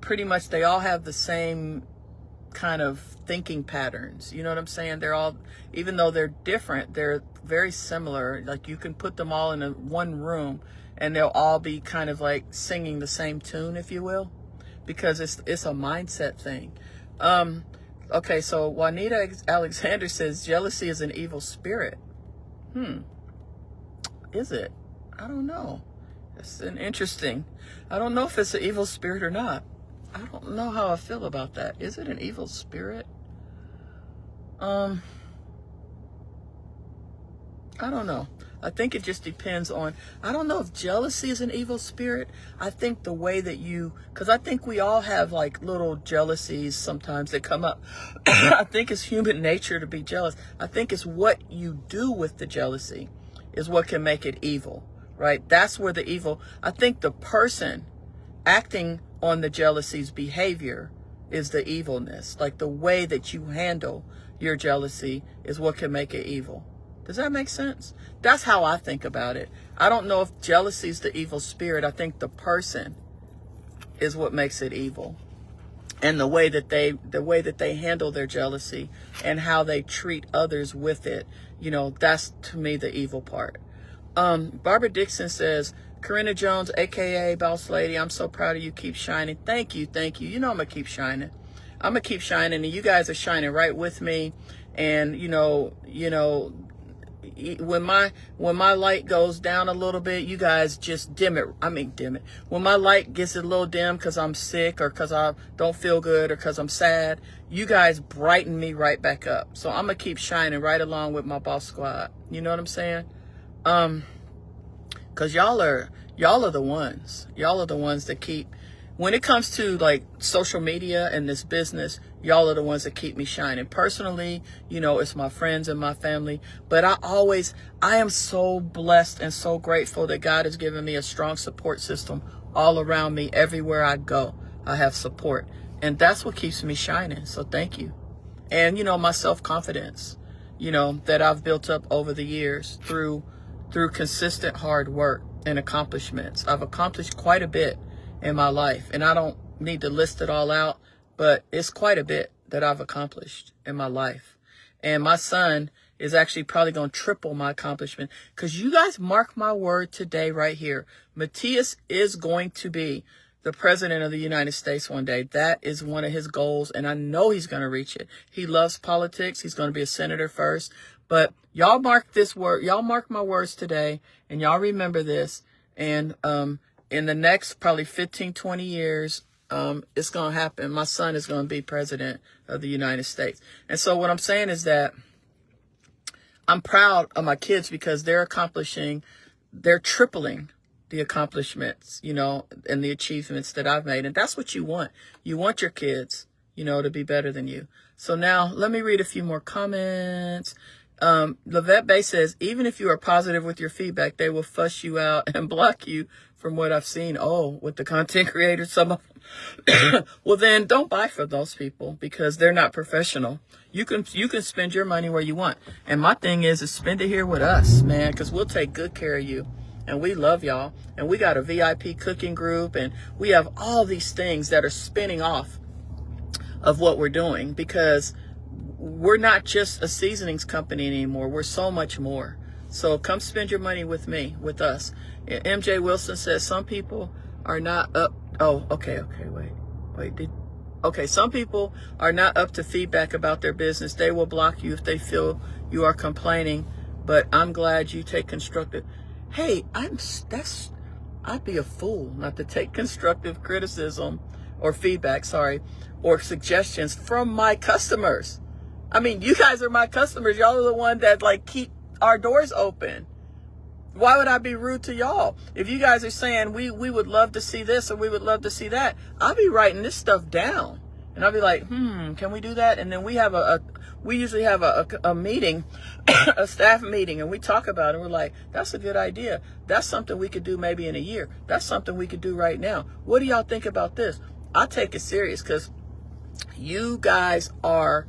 Pretty much they all have the same kind of thinking patterns. You know what I'm saying? They're all, even though they're different, they're very similar. Like, you can put them all in one room and they'll all be kind of like singing the same tune, if you will, because it's a mindset thing. Okay, so Juanita Alexander says jealousy is an evil spirit. Is it? I don't know. It's an interesting. I don't know if it's an evil spirit or not. I don't know how I feel about that. Is it an evil spirit? I don't know. I think it just depends on, I don't know if jealousy is an evil spirit. I think the way that because I think we all have like little jealousies sometimes that come up. I think it's human nature to be jealous. I think it's what you do with the jealousy is what can make it evil, right? That's where the evil, I think the person acting on the jealousy's behavior is the evilness. Like, the way that you handle your jealousy is what can make it evil. Does that make sense? That's how I think about it. I don't know if jealousy is the evil spirit. I think the person is what makes it evil. And the way that they handle their jealousy and how they treat others with it, that's to me the evil part. Barbara Dixon says, Corinna Jones, aka Boss Lady, I'm so proud of you. Keep shining. Thank you. I'm gonna keep shining. I'm gonna keep shining, and you guys are shining right with me. And when my light goes down a little bit, you guys just dim it. When my light gets a little dim because I'm sick or because I don't feel good or because I'm sad, you guys brighten me right back up. So I'm gonna keep shining right along with my boss squad. You know what I'm saying? Because y'all are the ones. Y'all are the ones that keep. When it comes to like social media and this business, y'all are the ones that keep me shining. Personally, it's my friends and my family. But I am so blessed and so grateful that God has given me a strong support system all around me. Everywhere I go, I have support. And that's what keeps me shining. So thank you. And, my self-confidence, that I've built up over the years through consistent hard work and accomplishments. I've accomplished quite a bit in my life, and I don't need to list it all out, but it's quite a bit that I've accomplished in my life. And my son is actually probably going to triple my accomplishment, because you guys mark my word today right here. Matthias is going to be the president of the United States one day. That is one of his goals, and I know he's going to reach it. He loves politics. He's going to be a senator first. But y'all mark my words today, and y'all remember this. And in the next probably 15, 20 years, it's going to happen. My son is going to be president of the United States. And so what I'm saying is that I'm proud of my kids because they're tripling the accomplishments, and the achievements that I've made. And that's what you want. You want your kids, to be better than you. So now let me read a few more comments. Lavette Bay says, even if you are positive with your feedback, they will fuss you out and block you from what I've seen. Oh, with the content creators, some of them. Well, then don't buy from those people because they're not professional. You can spend your money where you want. And my thing is spend it here with us, man, because we'll take good care of you. And we love y'all. And we got a VIP cooking group. And we have all these things that are spinning off of what we're doing, because we're not just a seasonings company anymore. We're so much more. So come spend your money with me, with us. MJ Wilson says some people are not up. Oh, okay. Some people are not up to feedback about their business. They will block you if they feel you are complaining. But I'm glad you take constructive. Hey, I'd be a fool not to take constructive criticism or feedback, or suggestions from my customers. I mean, you guys are my customers. Y'all are the one that keep our doors open. Why would I be rude to y'all? If you guys are saying we would love to see this or we would love to see that, I'll be writing this stuff down. And I'll be like, can we do that? And then we usually have a meeting, a staff meeting, and we talk about it. And we're like, that's a good idea. That's something we could do maybe in a year. That's something we could do right now. What do y'all think about this? I take it serious because you guys are,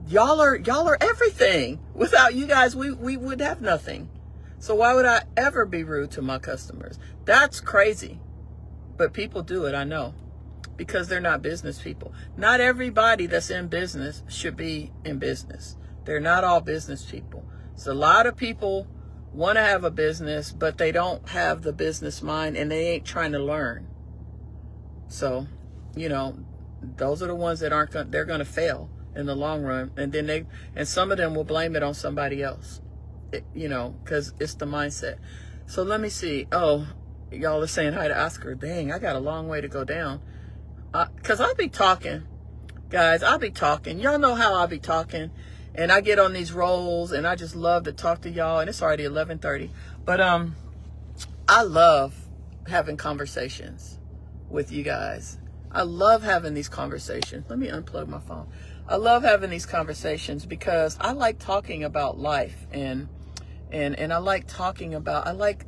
y'all are everything. Without you guys, we would have nothing. So why would I ever be rude to my customers? That's crazy. But people do it, I know. Because they're not business people. Not everybody that's in business should be in business. They're not all business people. So a lot of people want to have a business, but they don't have the business mind and they ain't trying to learn. So, those are the ones that they're going to fail in the long run. And then some of them will blame it on somebody else, because it's the mindset. So let me see. Oh, y'all are saying hi to Oscar. Dang, I got a long way to go down. Because I'll be talking, guys. I'll be talking. Y'all know how I'll be talking. And I get on these rolls and I just love to talk to y'all. And it's already 11:30. But I love having conversations with you guys. I love having these conversations. Let me unplug my phone. I love having these conversations because I like talking about life and I like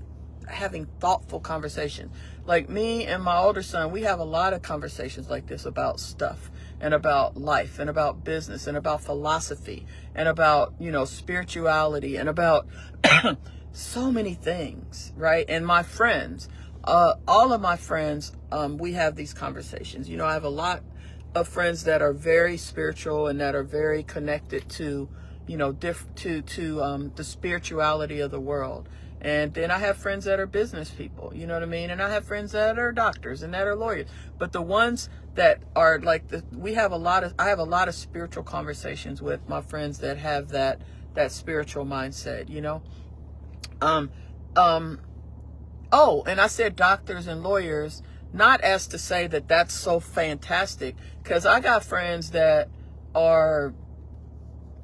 having thoughtful conversations. Like me and my older son, we have a lot of conversations like this about stuff and about life and about business and about philosophy and about, spirituality and about so many things, right? And my friends, all of my friends, we have these conversations. You know, I have a lot of friends that are very spiritual and that are very connected to, you know, the spirituality of the world. And then I have friends that are business people, you know what I mean? And I have friends that are doctors and that are lawyers. But the ones that are like I have a lot of spiritual conversations with my friends that have that spiritual mindset, you know? Oh, and I said doctors and lawyers, not as to say that that's so fantastic, because I got friends that are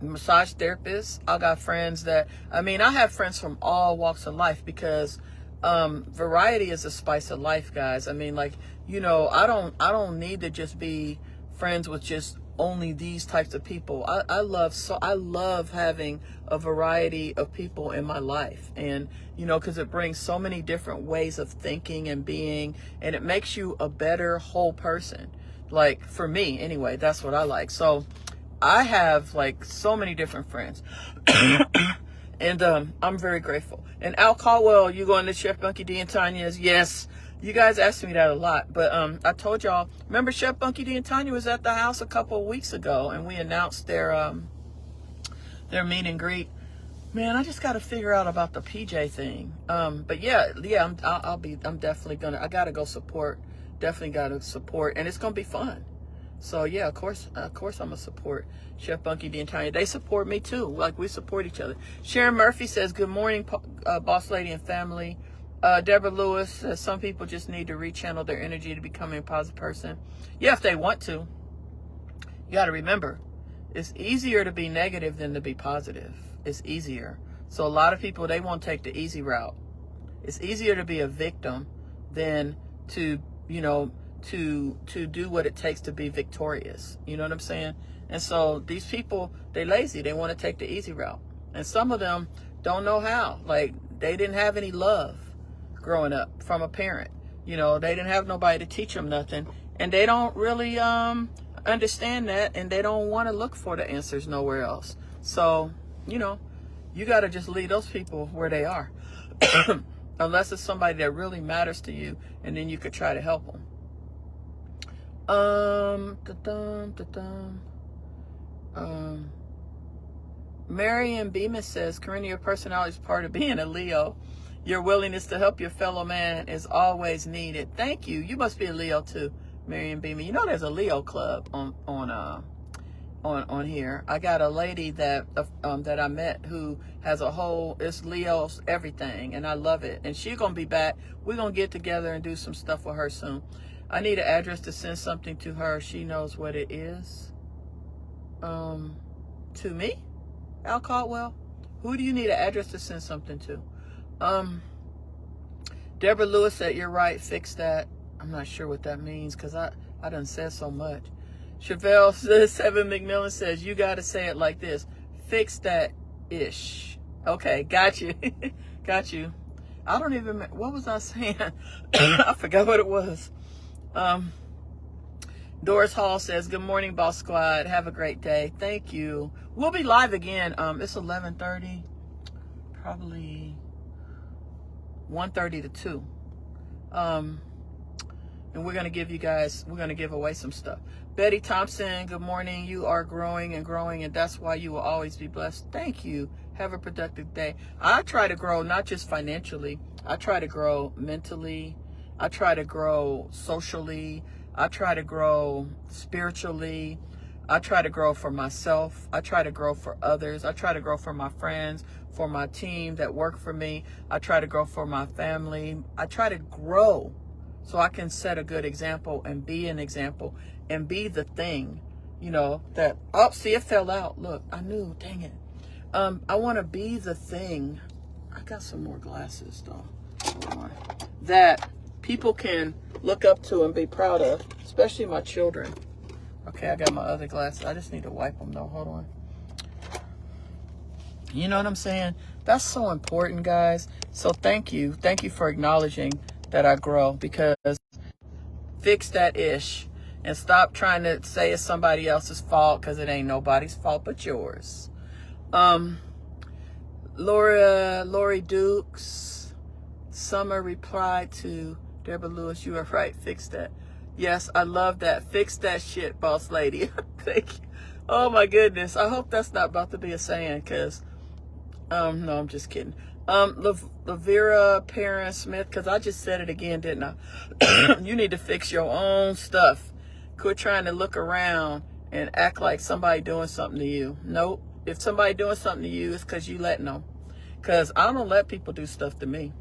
massage therapists. I got friends I have friends from all walks of life, because variety is a spice of life, guys. I mean, like, you know, I don't need to just be friends with just only these types of people. I love having a variety of people in my life, and you know, because it brings so many different ways of thinking and being, and it makes you a better whole person. Like, for me anyway, that's what I like. So I have like so many different friends. And I'm very grateful. And Al Caldwell, you going to Chef Bunky D and Tanya's? Yes. You guys asked me that a lot, but I told y'all, remember Chef Bunky D and Tanya was at the house a couple of weeks ago, and we announced their meet and greet. Man, I just got to figure out about the PJ thing. But yeah, I'm definitely gonna. I gotta go support. Definitely gotta support, and it's gonna be fun. So yeah, of course I'm gonna support Chef Bunky D and Tanya. They support me too. Like, we support each other. Sharon Murphy says, "Good morning, boss lady and family." Deborah Lewis says, "Some people just need to rechannel their energy to becoming a positive person." Yeah, if they want to. You got to remember, it's easier to be negative than to be positive. It's easier. So a lot of people, they won't take the easy route. It's easier to be a victim than to, you know, to do what it takes to be victorious. You know what I'm saying? And so these people, they lazy. They want to take the easy route. And some of them don't know how. Like, they didn't have any love growing up from a parent. You know, they didn't have nobody to teach them nothing. And they don't really understand that, and they don't want to look for the answers nowhere else. So, you know, you got to just leave those people where they are. Unless it's somebody that really matters to you, and then you could try to help them. Marion Beeman says, "Karina, your personality is part of being a Leo. Your willingness to help your fellow man is always needed." Thank you. You must be a Leo too, Marion Beeman. You know, there's a Leo club on here. I got a lady that I met who has it's Leo's everything, and I love it. And she's gonna be back. We're gonna get together and do some stuff with her soon. I need an address to send something to her. She knows what it is. To me, Al Caldwell. Who do you need an address to send something to? Deborah Lewis said, "You're right. Fix that." I'm not sure what that means, because I done said so much. Chevelle says, 7 McMillan says, "You got to say it like this. Fix that ish." Okay, got you. Got you. I don't even, what was I saying? I forgot what it was. Doris Hall says, "Good morning, Boss Squad. Have a great day." Thank you. We'll be live again. It's 11:30, probably 1:30 to 2. And we're going to give away some stuff. Betty Thompson, "Good morning. You are growing and growing, and that's why you will always be blessed." Thank you. Have a productive day. I try to grow not just financially. I try to grow mentally. I try to grow socially. I try to grow spiritually. I try to grow for myself. I try to grow for others. I try to grow for my friends, for my team that work for me. I try to grow for my family. I try to grow so I can set a good example and be an example and be the thing, you know, that, oh, see, it fell out. Look, I knew, dang it. I want to be the thing. I got some more glasses though. Hold on. That people can look up to and be proud of, especially my children. Okay, I got my other glasses. I just need to wipe them though. Hold on. You know what I'm saying? That's so important, guys. So thank you. Thank you for acknowledging that I grow, because fix that ish and stop trying to say it's somebody else's fault, because it ain't nobody's fault but yours. Lori Dukes, Summer replied to Deborah Lewis, you are right. Fix that. Yes, I love that. Fix that shit, boss lady. Thank you. Oh my goodness. I hope that's not about to be a saying, because no, I'm just kidding. Lavera Perrin Smith, because I just said it again, didn't I? You need to fix your own stuff. Quit trying to look around and act like somebody doing something to you. Nope. If somebody doing something to you, it's because you letting them. Because I don't let people do stuff to me.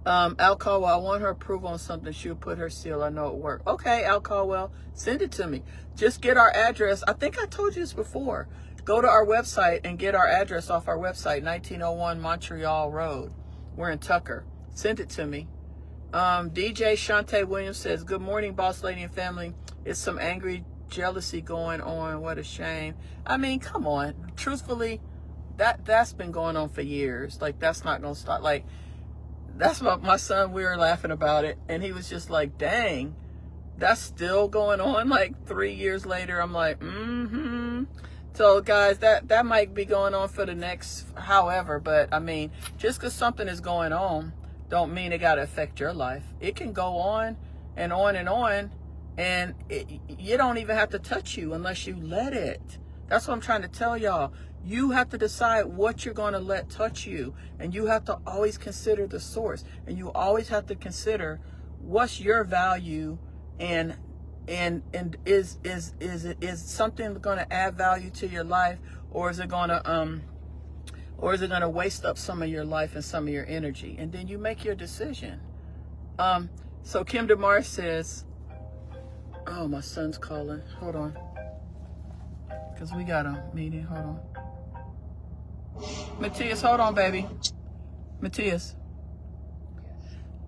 Al Caldwell, I want her approval on something. She'll put her seal. I know it worked. Okay, Al Caldwell, send it to me. Just get our address. I think I told you this before. Go to our website and get our address off our website, 1901 Montreal Road. We're in Tucker. Send it to me. DJ Shantae Williams says, good morning, boss lady and family. It's some angry jealousy going on. What a shame. I mean, come on. Truthfully, that's been going on for years. Like, that's not going to stop. Like, that's what my son, we were laughing about it, and he was just like, dang, that's still going on like 3 years later. I'm like, So guys, that might be going on for the next however, but I mean, just because something is going on don't mean it got to affect your life. It can go on and on and on, and you don't even have to touch you unless you let it. That's what I'm trying to tell y'all. You have to decide what you're going to let touch you, and you have to always consider the source, and you always have to consider what's your value, and is something going to add value to your life, or is it going to waste up some of your life and some of your energy? And then you make your decision. So Kim DeMar says, oh, my son's calling. Hold on. Because we got a meeting. Hold on. Matthias, hold on, baby. Matthias.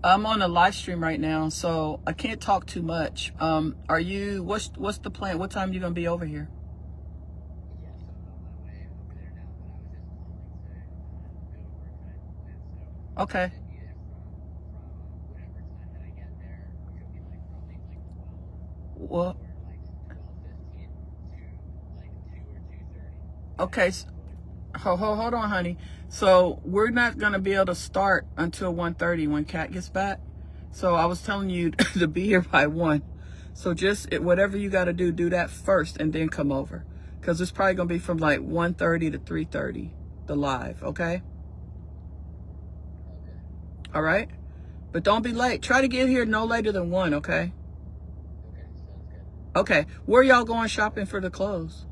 I'm on a live stream right now, so I can't talk too much. Are you, what's the plan? What time are you going to be over here? Yes, I'm on my way over there now, but I was just calling to go over time plan. So Okay. I should be there from whatever time that I get there, which will be like probably like 12 Well, or like 12:15 to like 2 or 2:30. okay. Hold on, honey. So we're not going to be able to start until 1:30 when Kat gets back. So I was telling you to be here by 1. So just whatever you got to do that first and then come over. Because it's probably going to be from like 1:30 to 3:30, the live, okay? Okay. All right? But don't be late. Try to get here no later than 1, okay? Okay, sounds good. Okay. Where y'all going shopping for the clothes? I'm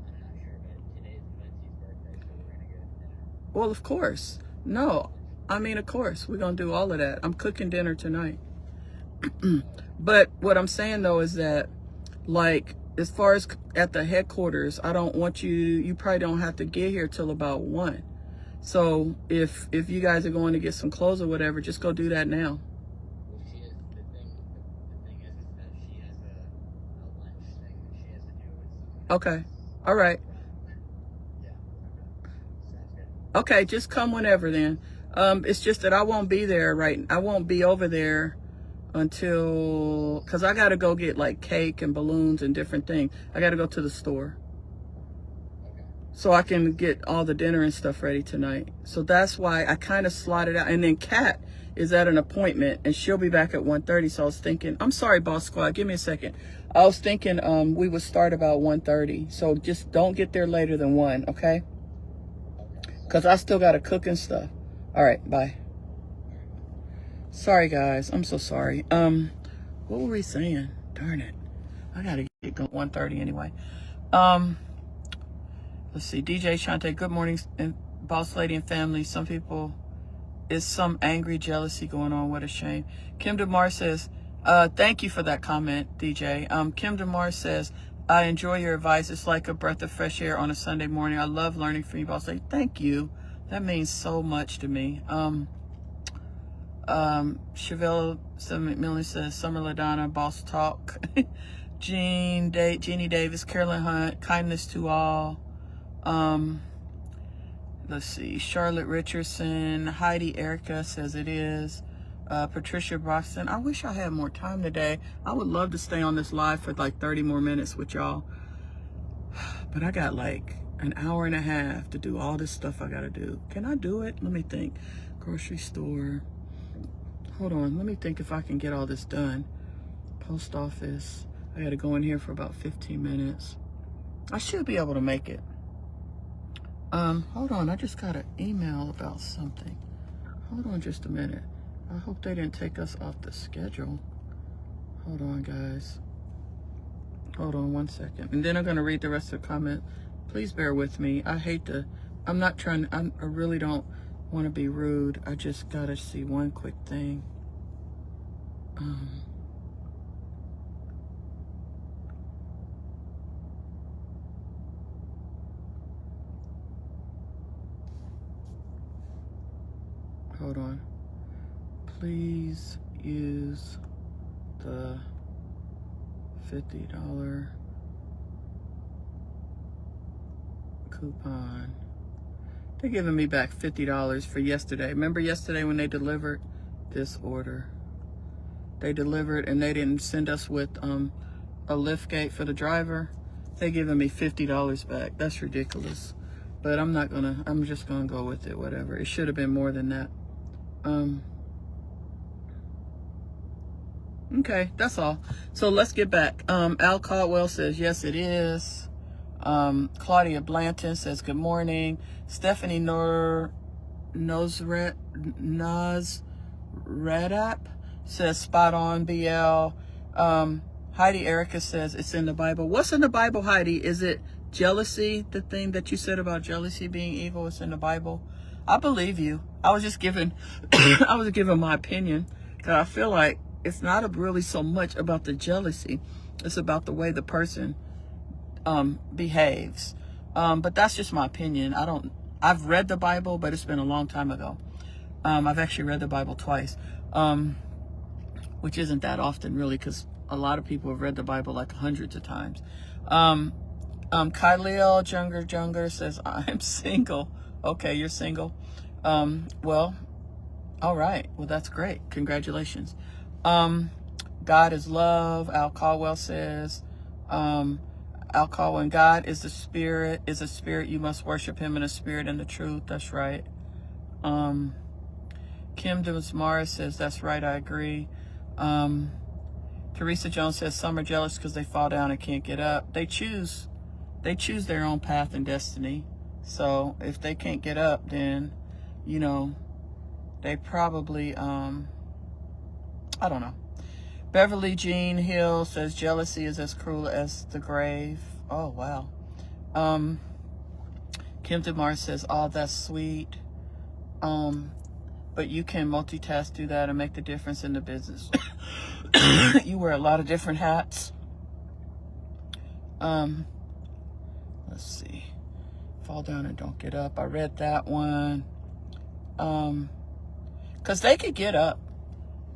not sure, but today's Menzi's birthday, so we're gonna go to dinner. Well, of course. No. I mean, of course. We're going to do all of that. I'm cooking dinner tonight. But what I'm saying, though, is that, like, as far as at the headquarters, I don't want you probably don't have to get here till about 1. So if you guys are going to get some clothes or whatever, just go do that now. Well, she is the thing is that she has a lunch thing that she has to do with something. Okay. All right. Yeah. Okay. Sounds good. Okay, just come whenever then. It's just that I won't be there I won't be over there until, because I got to go get like cake and balloons and different things. I got to go to the store. Okay. So I can get all the dinner and stuff ready tonight. So that's why I kind of slotted out. And then Kat is at an appointment and she'll be back at 1:30. So I was thinking, I'm sorry, Boss Squad, give me a second. I was thinking we would start about 1:30. So just don't get there later than 1, okay? Because I still got to cook and stuff. All right, bye. Sorry, guys. I'm so sorry. What were we saying? Darn it. I got to get going 1:30 anyway. Let's see. DJ Shante, good morning, and boss lady and family. Some people, is some angry jealousy going on. What a shame. Kim DeMar says, thank you for that comment, DJ. Kim DeMar says, I enjoy your advice. It's like a breath of fresh air on a Sunday morning. I love learning from you, boss lady. Thank you. That means so much to me. Chevelle McMillan says, Summer LaDonna, boss talk. Jeannie Davis, Carolyn Hunt, kindness to all. Let's see, Charlotte Richardson, Heidi Erica says it is. Patricia Broxton, I wish I had more time today. I would love to stay on this live for like 30 more minutes with y'all. But I got like an hour and a half to do all this stuff I gotta do. Can I do it? Let me think. Grocery store. hold on. Let me think if I can get all this done. Post office. I got to go in here for about 15 minutes. I should be able to make it. Hold on. I just got an email about something. Hold on just a minute. I hope they didn't take us off the schedule. Hold on, guys. Hold on 1 second. And then I'm going to read the rest of the comment. Please bear with me. I hate to, I'm not trying, I really don't want to be rude. I just got to see one quick thing. Hold on. Please use the $50 coupon. They're giving me back $50 for yesterday. Remember yesterday when they delivered this order? They delivered and they didn't send us with a lift gate for the driver. They're giving me $50 back. That's ridiculous. But I'm just gonna go with it, whatever. It should have been more than that. Okay, that's all. So let's get back. Al Caldwell says, yes, it is. Claudia Blanton says, good morning. Stephanie Nosredap says, spot on, BL. Heidi Erica says, it's in the Bible. What's in the Bible, Heidi? Is it jealousy? The thing that you said about jealousy being evil is in the Bible? I believe you. I was just giving, I was giving my opinion. Cause I feel like it's not really so much about the jealousy. It's about the way the person behaves. But that's just my opinion. I've read the Bible, but it's been a long time ago. I've actually read the Bible twice, which isn't that often really, because a lot of people have read the Bible like hundreds of times. Kyleel Junger says, I'm single. Okay, you're single. Well, all right. Well, that's great. Congratulations. God is love. Al Caldwell says, Al Caldwell, God is a spirit, you must worship him in a spirit and the truth. That's right. Kim Morris says, that's right, I agree. Teresa Jones says, some are jealous because they fall down and can't get up. They choose their own path and destiny. So if they can't get up, then, you know, they probably, I don't know. Beverly Jean Hill says, jealousy is as cruel as the grave. Oh, wow. Kim DeMar says, oh, that's sweet. But you can multitask, do that, and make the difference in the business. You wear a lot of different hats. Let's see. Fall down and don't get up. I read that one. Because they could get up.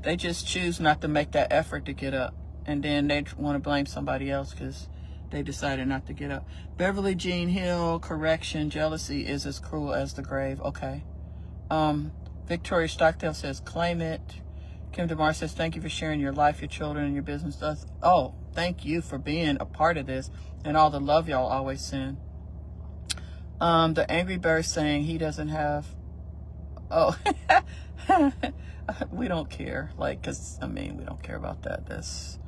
They just choose not to make that effort to get up. And then they want to blame somebody else because they decided not to get up. Beverly Jean Hill, correction, jealousy is as cruel as the grave. Okay. Victoria Stockdale says, claim it. Kim DeMar says, thank you for sharing your life, your children, and your business. Oh, thank you for being a part of this and all the love y'all always send. The Angry Bird saying he doesn't have, oh, we don't care. Like, cause I mean, we don't care about that. That's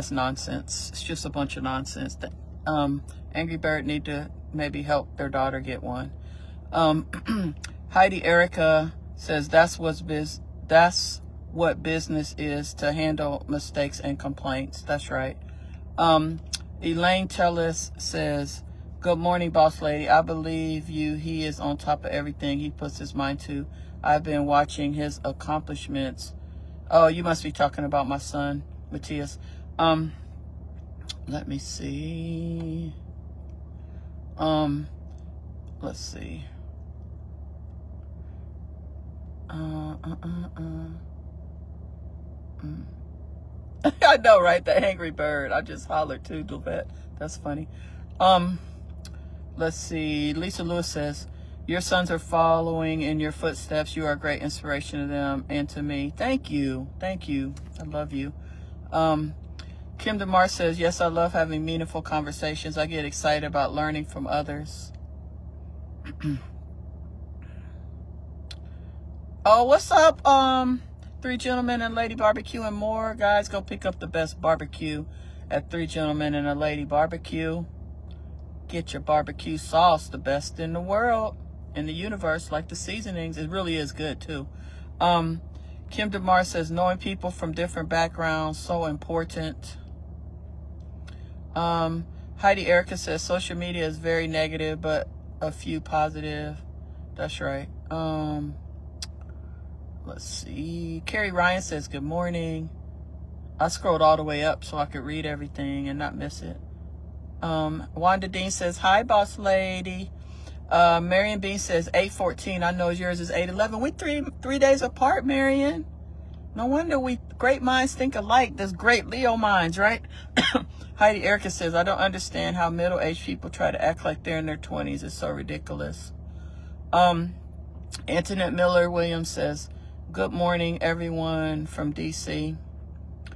nonsense. It's just a bunch of nonsense. Angry Bird need to maybe help their daughter get one. Heidi Erica says that's what business is, to handle mistakes and complaints. That's right. Elaine Tellis says, good morning, boss lady. I believe you. He is on top of everything he puts his mind to. I've been watching his accomplishments. Oh, you must be talking about my son, Matthias. Let me see. Let's see. I know, right? The Angry Bird. I just hollered too, Duvette. That's funny. Let's see. Lisa Lewis says, your sons are following in your footsteps. You are a great inspiration to them and to me. Thank you. Thank you. I love you. Kim DeMar says, yes, I love having meaningful conversations. I get excited about learning from others. Oh, what's up? Three Gentlemen and Lady Barbecue and more. Guys, go pick up the best barbecue at Three Gentlemen and a Lady Barbecue. Get your barbecue sauce, the best in the world, in the universe, like the seasonings. It really is good too. Kim DeMar says, knowing people from different backgrounds, so important. Heidi Erica says, social media is very negative, but a few positive. That's right. Let's see. Carrie Ryan says, good morning. I scrolled all the way up so I could read everything and not miss it. Wanda Dean says, hi, boss lady. Marion Bean says, 8:14. I know yours is 8:11. We three days apart, Marion. No wonder great minds think alike. There's great Leo minds, right? Heidi Erica says, I don't understand how middle-aged people try to act like they're in their 20s. It's so ridiculous. Antoinette Miller Williams says, good morning, everyone from DC.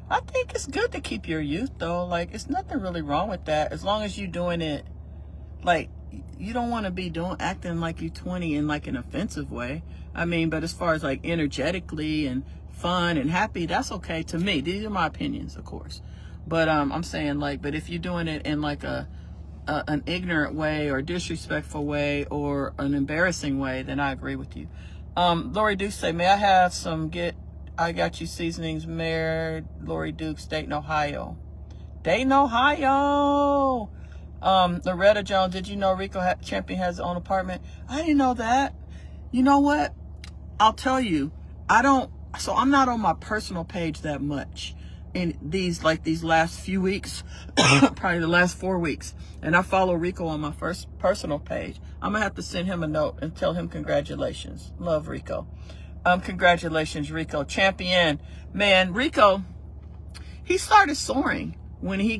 I think it's good to keep your youth, though. Like, it's nothing really wrong with that. As long as you're doing it, like, you don't want to be acting like you're 20 in, like, an offensive way. I mean, but as far as, like, energetically and fun and happy, that's okay to me. These are my opinions, of course. But I'm saying, like, but if you're doing it in, like, an ignorant way or disrespectful way or an embarrassing way, then I agree with you. Lori Duke say, may I have some I got you seasonings, Mayor Lori Dukes, Dayton, Ohio. Dayton, Ohio. Loretta Jones, did you know Rico Champion has his own apartment? I didn't know that. You know what? I'll tell you. So I'm not on my personal page that much in these last few weeks, probably the last 4 weeks. And I follow Rico on my first personal page. I'm gonna have to send him a note and tell him congratulations. Love Rico. Congratulations, Rico Champion. Man, Rico, he started soaring when he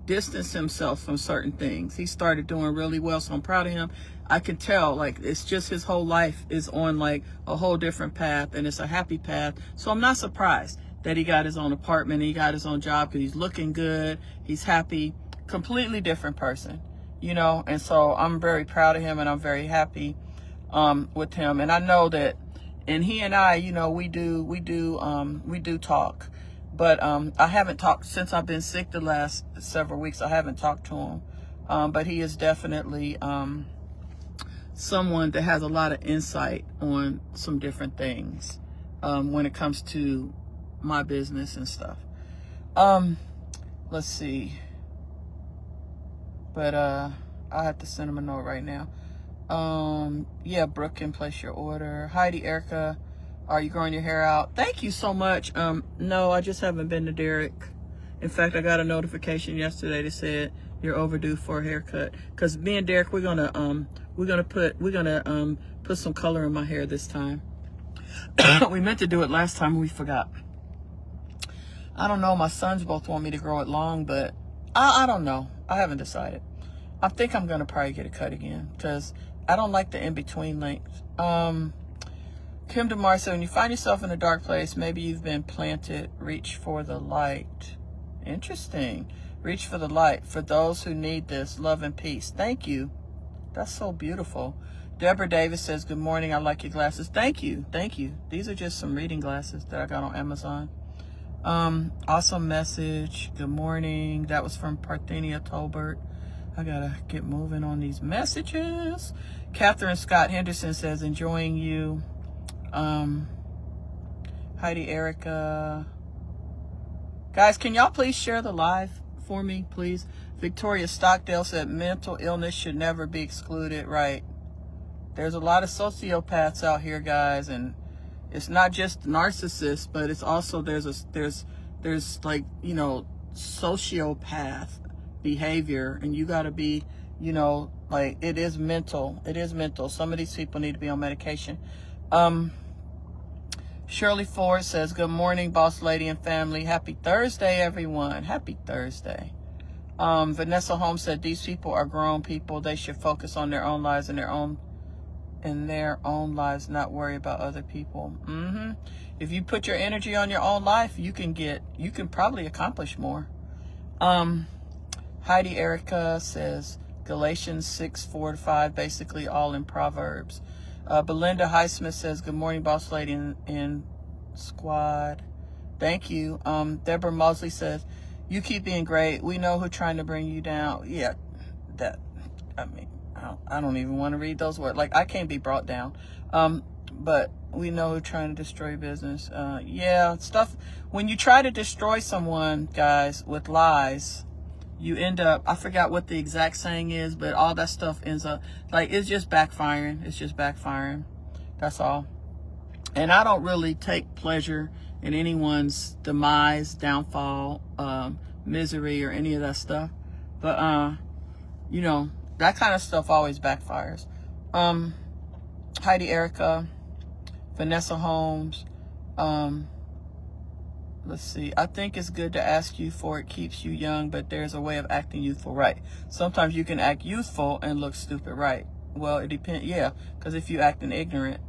distanced himself from certain things. He started doing really well, so I'm proud of him. I can tell, like, it's just his whole life is on, like, a whole different path, and it's a happy path. So I'm not surprised that he got his own apartment, and he got his own job, because he's looking good, he's happy, completely different person, you know. And so I'm very proud of him, and I'm very happy with him. And I know that, and he and I, you know, we do talk. But I haven't talked since I've been sick the last several weeks. I haven't talked to him. But he is definitely someone that has a lot of insight on some different things when it comes to my business and stuff. Let's see. But I have to send him a note right now. Yeah, Brooke can place your order. Heidi Erica, are you growing your hair out? Thank you so much. No, I just haven't been to Derek. In fact, I got a notification yesterday that said you're overdue for a haircut. Cause me and Derek, we're gonna put some color in my hair this time. We meant to do it last time, we forgot. I don't know. My sons both want me to grow it long, but I don't know. I haven't decided. I think I'm gonna probably get a cut again because I don't like the in-between length. Kim DeMar said, when you find yourself in a dark place, maybe you've been planted, reach for the light. Interesting. Reach for the light. For those who need this, love and peace. Thank you. That's so beautiful. Deborah Davis says, good morning. I like your glasses. Thank you. Thank you. These are just some reading glasses that I got on Amazon. Awesome message. Good morning. That was from Parthenia Tolbert. I gotta get moving on these messages. Catherine Scott Henderson says, enjoying you. Heidi Erica. Guys, can y'all please share the live for me, please? Victoria Stockdale said, mental illness should never be excluded. Right. There's a lot of sociopaths out here, guys, and it's not just narcissists, but it's also there's like, you know, sociopath behavior, and you got to be, you know, like, it is mental. It is mental. Some of these people need to be on medication. Shirley Ford says, good morning, boss lady and family. Happy Thursday, everyone. Happy Thursday. Vanessa Holmes said, these people are grown people. They should focus on their own lives and their own lives, not worry about other people. If you put your energy on your own life, you can probably accomplish more. Heidi Erica says, Galatians 6:4-5, basically all in Proverbs. Belinda Highsmith says, good morning, boss lady and squad. Thank you. Deborah Mosley says, you keep being great. We know who's trying to bring you down. Yeah, I don't even want to read those words. Like, I can't be brought down. But we know who's trying to destroy business. Yeah, stuff. When you try to destroy someone, guys, with lies, you end up, I forgot what the exact saying is, but all that stuff ends up, like, it's just backfiring. It's just backfiring. That's all. And I don't really take pleasure in anyone's demise, downfall, misery, or any of that stuff. But, you know, that kind of stuff always backfires. Heidi Erica, Vanessa Holmes, let's see. I think it's good to ask you for it keeps you young, but there's a way of acting youthful, right? Sometimes you can act youthful and look stupid, right? Well, it depends. Yeah, because if you act an ignorant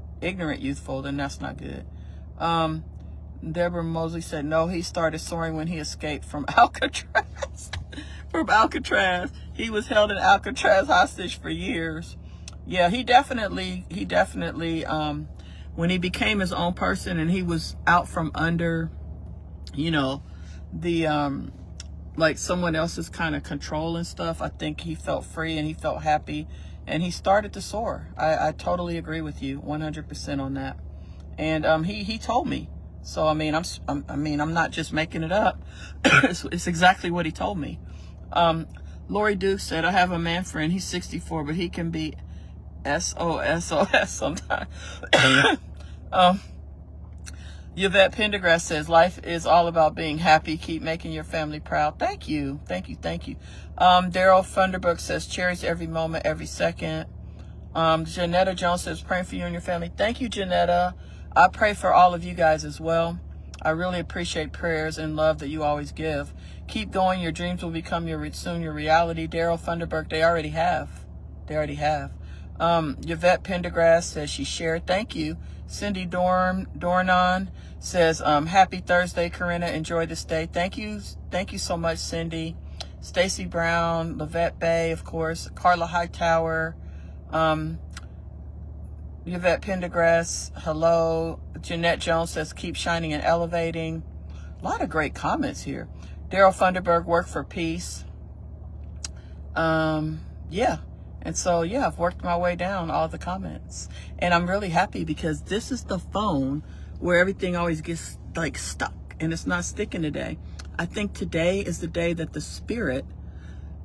youthful, then that's not good. Deborah Mosley said, no, he started soaring when he escaped from Alcatraz. From Alcatraz. He was held in Alcatraz hostage for years. Yeah, he definitely, when he became his own person and he was out from under, you know, the, like someone else's kind of control and stuff, I think he felt free and he felt happy and he started to soar. I totally agree with you 100% on that. And, he told me. So, I mean, I'm not just making it up. It's exactly what he told me. Lori Duke said, I have a man friend. He's 64, but he can be SOS sometimes. Yvette Pendergrass says, life is all about being happy. Keep making your family proud. Thank you. Thank you. Thank you. Daryl Funderburg says, cherish every moment, every second. Janetta Jones says, praying for you and your family. Thank you, Janetta. I pray for all of you guys as well. I really appreciate prayers and love that you always give. Keep going. Your dreams will become soon your reality. Daryl Funderburg, they already have. They already have. Yvette Pendergrass says she shared. Thank you. Cindy Dornan says, happy Thursday, Corinna. Enjoy this day. Thank you. Thank you so much, Cindy. Stacy Brown, Lavette Bay, of course. Carla Hightower. Yvette Pendergrass, hello. Jeanette Jones says, keep shining and elevating. A lot of great comments here. Daryl Funderburg, work for peace. Yeah. And so, yeah, I've worked my way down all the comments. And I'm really happy because this is the phone where everything always gets, like, stuck. And it's not sticking today. I think today is the day that the Spirit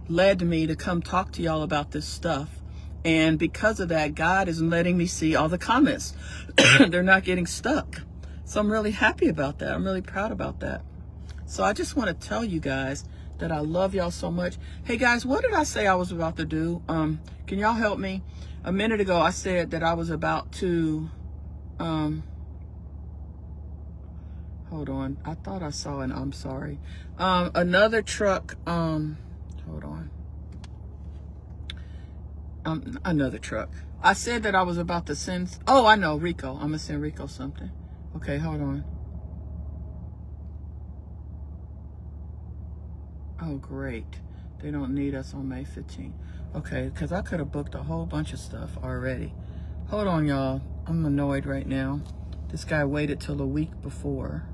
led me to come talk to y'all about this stuff. And because of that, God is letting me see all the comments. They're not getting stuck. So I'm really happy about that. I'm really proud about that. So I just want to tell you guys that I love y'all so much. Hey guys, what did I say I was about to do? Can y'all help me? A minute ago, I said that I was about to, hold on. I thought I saw an, I'm sorry. Another truck, hold on. Another truck. I said that I was about to send, oh, I know, Rico. I'm gonna send Rico something. Okay, hold on. Oh, great. They don't need us on May 15th. Okay, because I could have booked a whole bunch of stuff already. Hold on, y'all. I'm annoyed right now. This guy waited till a week before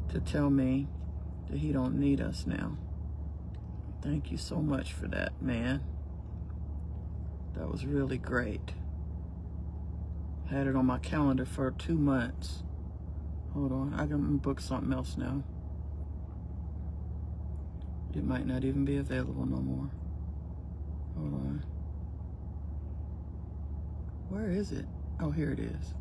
to tell me that he don't need us now. Thank you so much for that, man. That was really great. Had it on my calendar for 2 months. Hold on, I can book something else now. It might not even be available no more. Hold on. Where is it? Oh, here it is.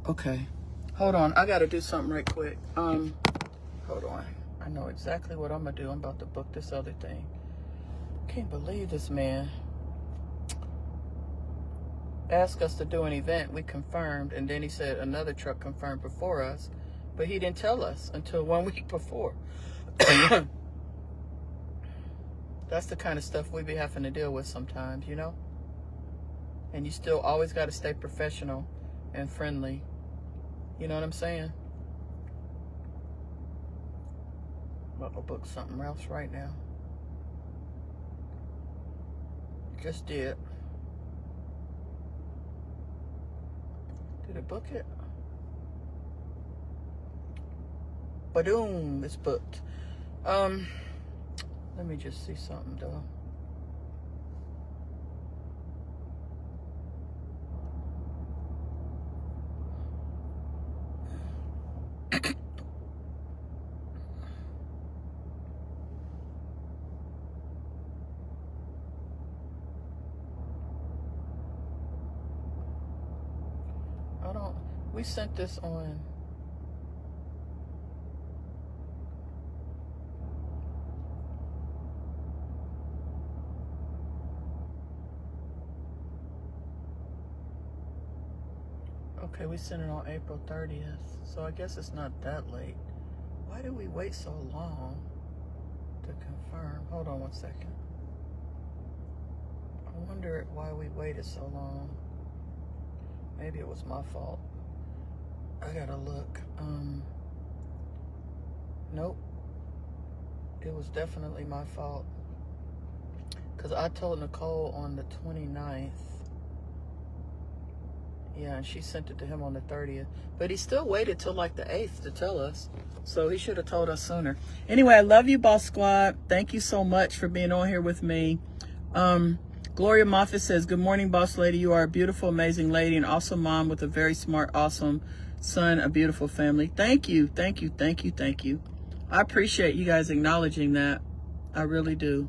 Okay. Hold on. I got to do something right quick. Hold on. I know exactly what I'm going to do. I'm about to book this other thing. Can't believe this man asked us to do an event. We confirmed, and then he said another truck confirmed before us, but he didn't tell us until 1 week before. That's the kind of stuff we be having to deal with sometimes, you know? And you still always got to stay professional and friendly. You know what I'm saying? I'm about to book something else right now. Just did. Did I book it? Ba-doom, it's booked. Let me just see something though. We sent this on. Okay, we sent it on April 30th, so I guess it's not that late. Why did we wait so long to confirm? Hold on one second. I wonder why we waited so long. Maybe it was my fault. I gotta look. Nope. It was definitely my fault. Because I told Nicole on the 29th. Yeah, and she sent it to him on the 30th. But he still waited till like the 8th to tell us. So he should have told us sooner. Anyway, I love you, Boss Squad. Thank you so much for being on here with me. Gloria Moffitt says, good morning, Boss Lady. You are a beautiful, amazing lady and awesome mom with a very smart, awesome son, a beautiful family. Thank you, thank you, thank you, thank you. I appreciate you guys acknowledging that. I really do.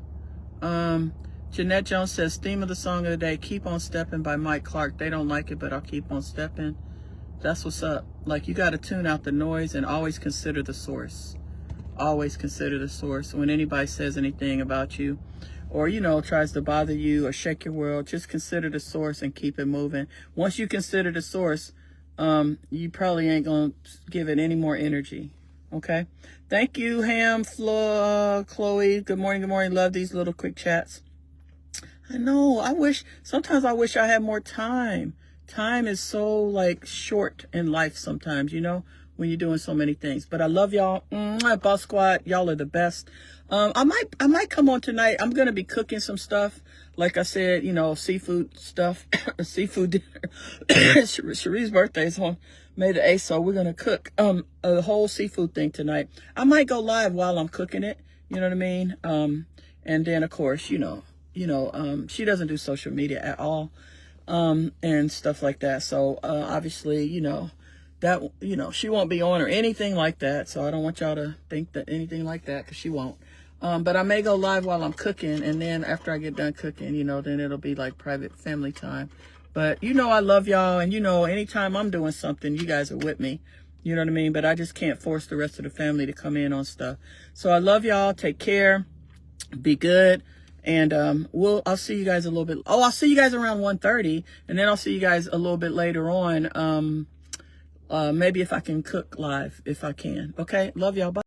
Jeanette Jones says, theme of the song of the day, Keep on Stepping by Mike Clark. They don't like it, but I'll keep on stepping. That's what's up. Like, you got to tune out the noise and always consider the source. Always consider the source. When anybody says anything about you or, you know, tries to bother you or shake your world, just consider the source and keep it moving. Once you consider the source, you probably ain't going to give it any more energy. Okay. Thank you, Ham, Flo, Chloe. Good morning. Good morning. Love these little quick chats. I know. Sometimes I wish I had more time. Time is so like short in life sometimes, you know, when you're doing so many things. But I love y'all. Boss Squad, y'all are the best. I might come on tonight. I'm going to be cooking some stuff. Like I said, you know, seafood stuff, seafood dinner. Cherie's birthday is on May the 8th, so we're going to cook a whole seafood thing tonight. I might go live while I'm cooking it. You know what I mean? And then, of course, she doesn't do social media at all, and stuff like that. So, obviously, she won't be on or anything like that. So I don't want y'all to think that anything like that, because she won't. But I may go live while I'm cooking, and then after I get done cooking, then it'll be like private family time. But, I love y'all, and, anytime I'm doing something, you guys are with me. You know what I mean? But I just can't force the rest of the family to come in on stuff. So I love y'all. Take care. Be good. And I'll see you guys a little bit. I'll see you guys around 1:30, and then I'll see you guys a little bit later on. Maybe if I can cook live, if I can. Okay? Love y'all. Bye.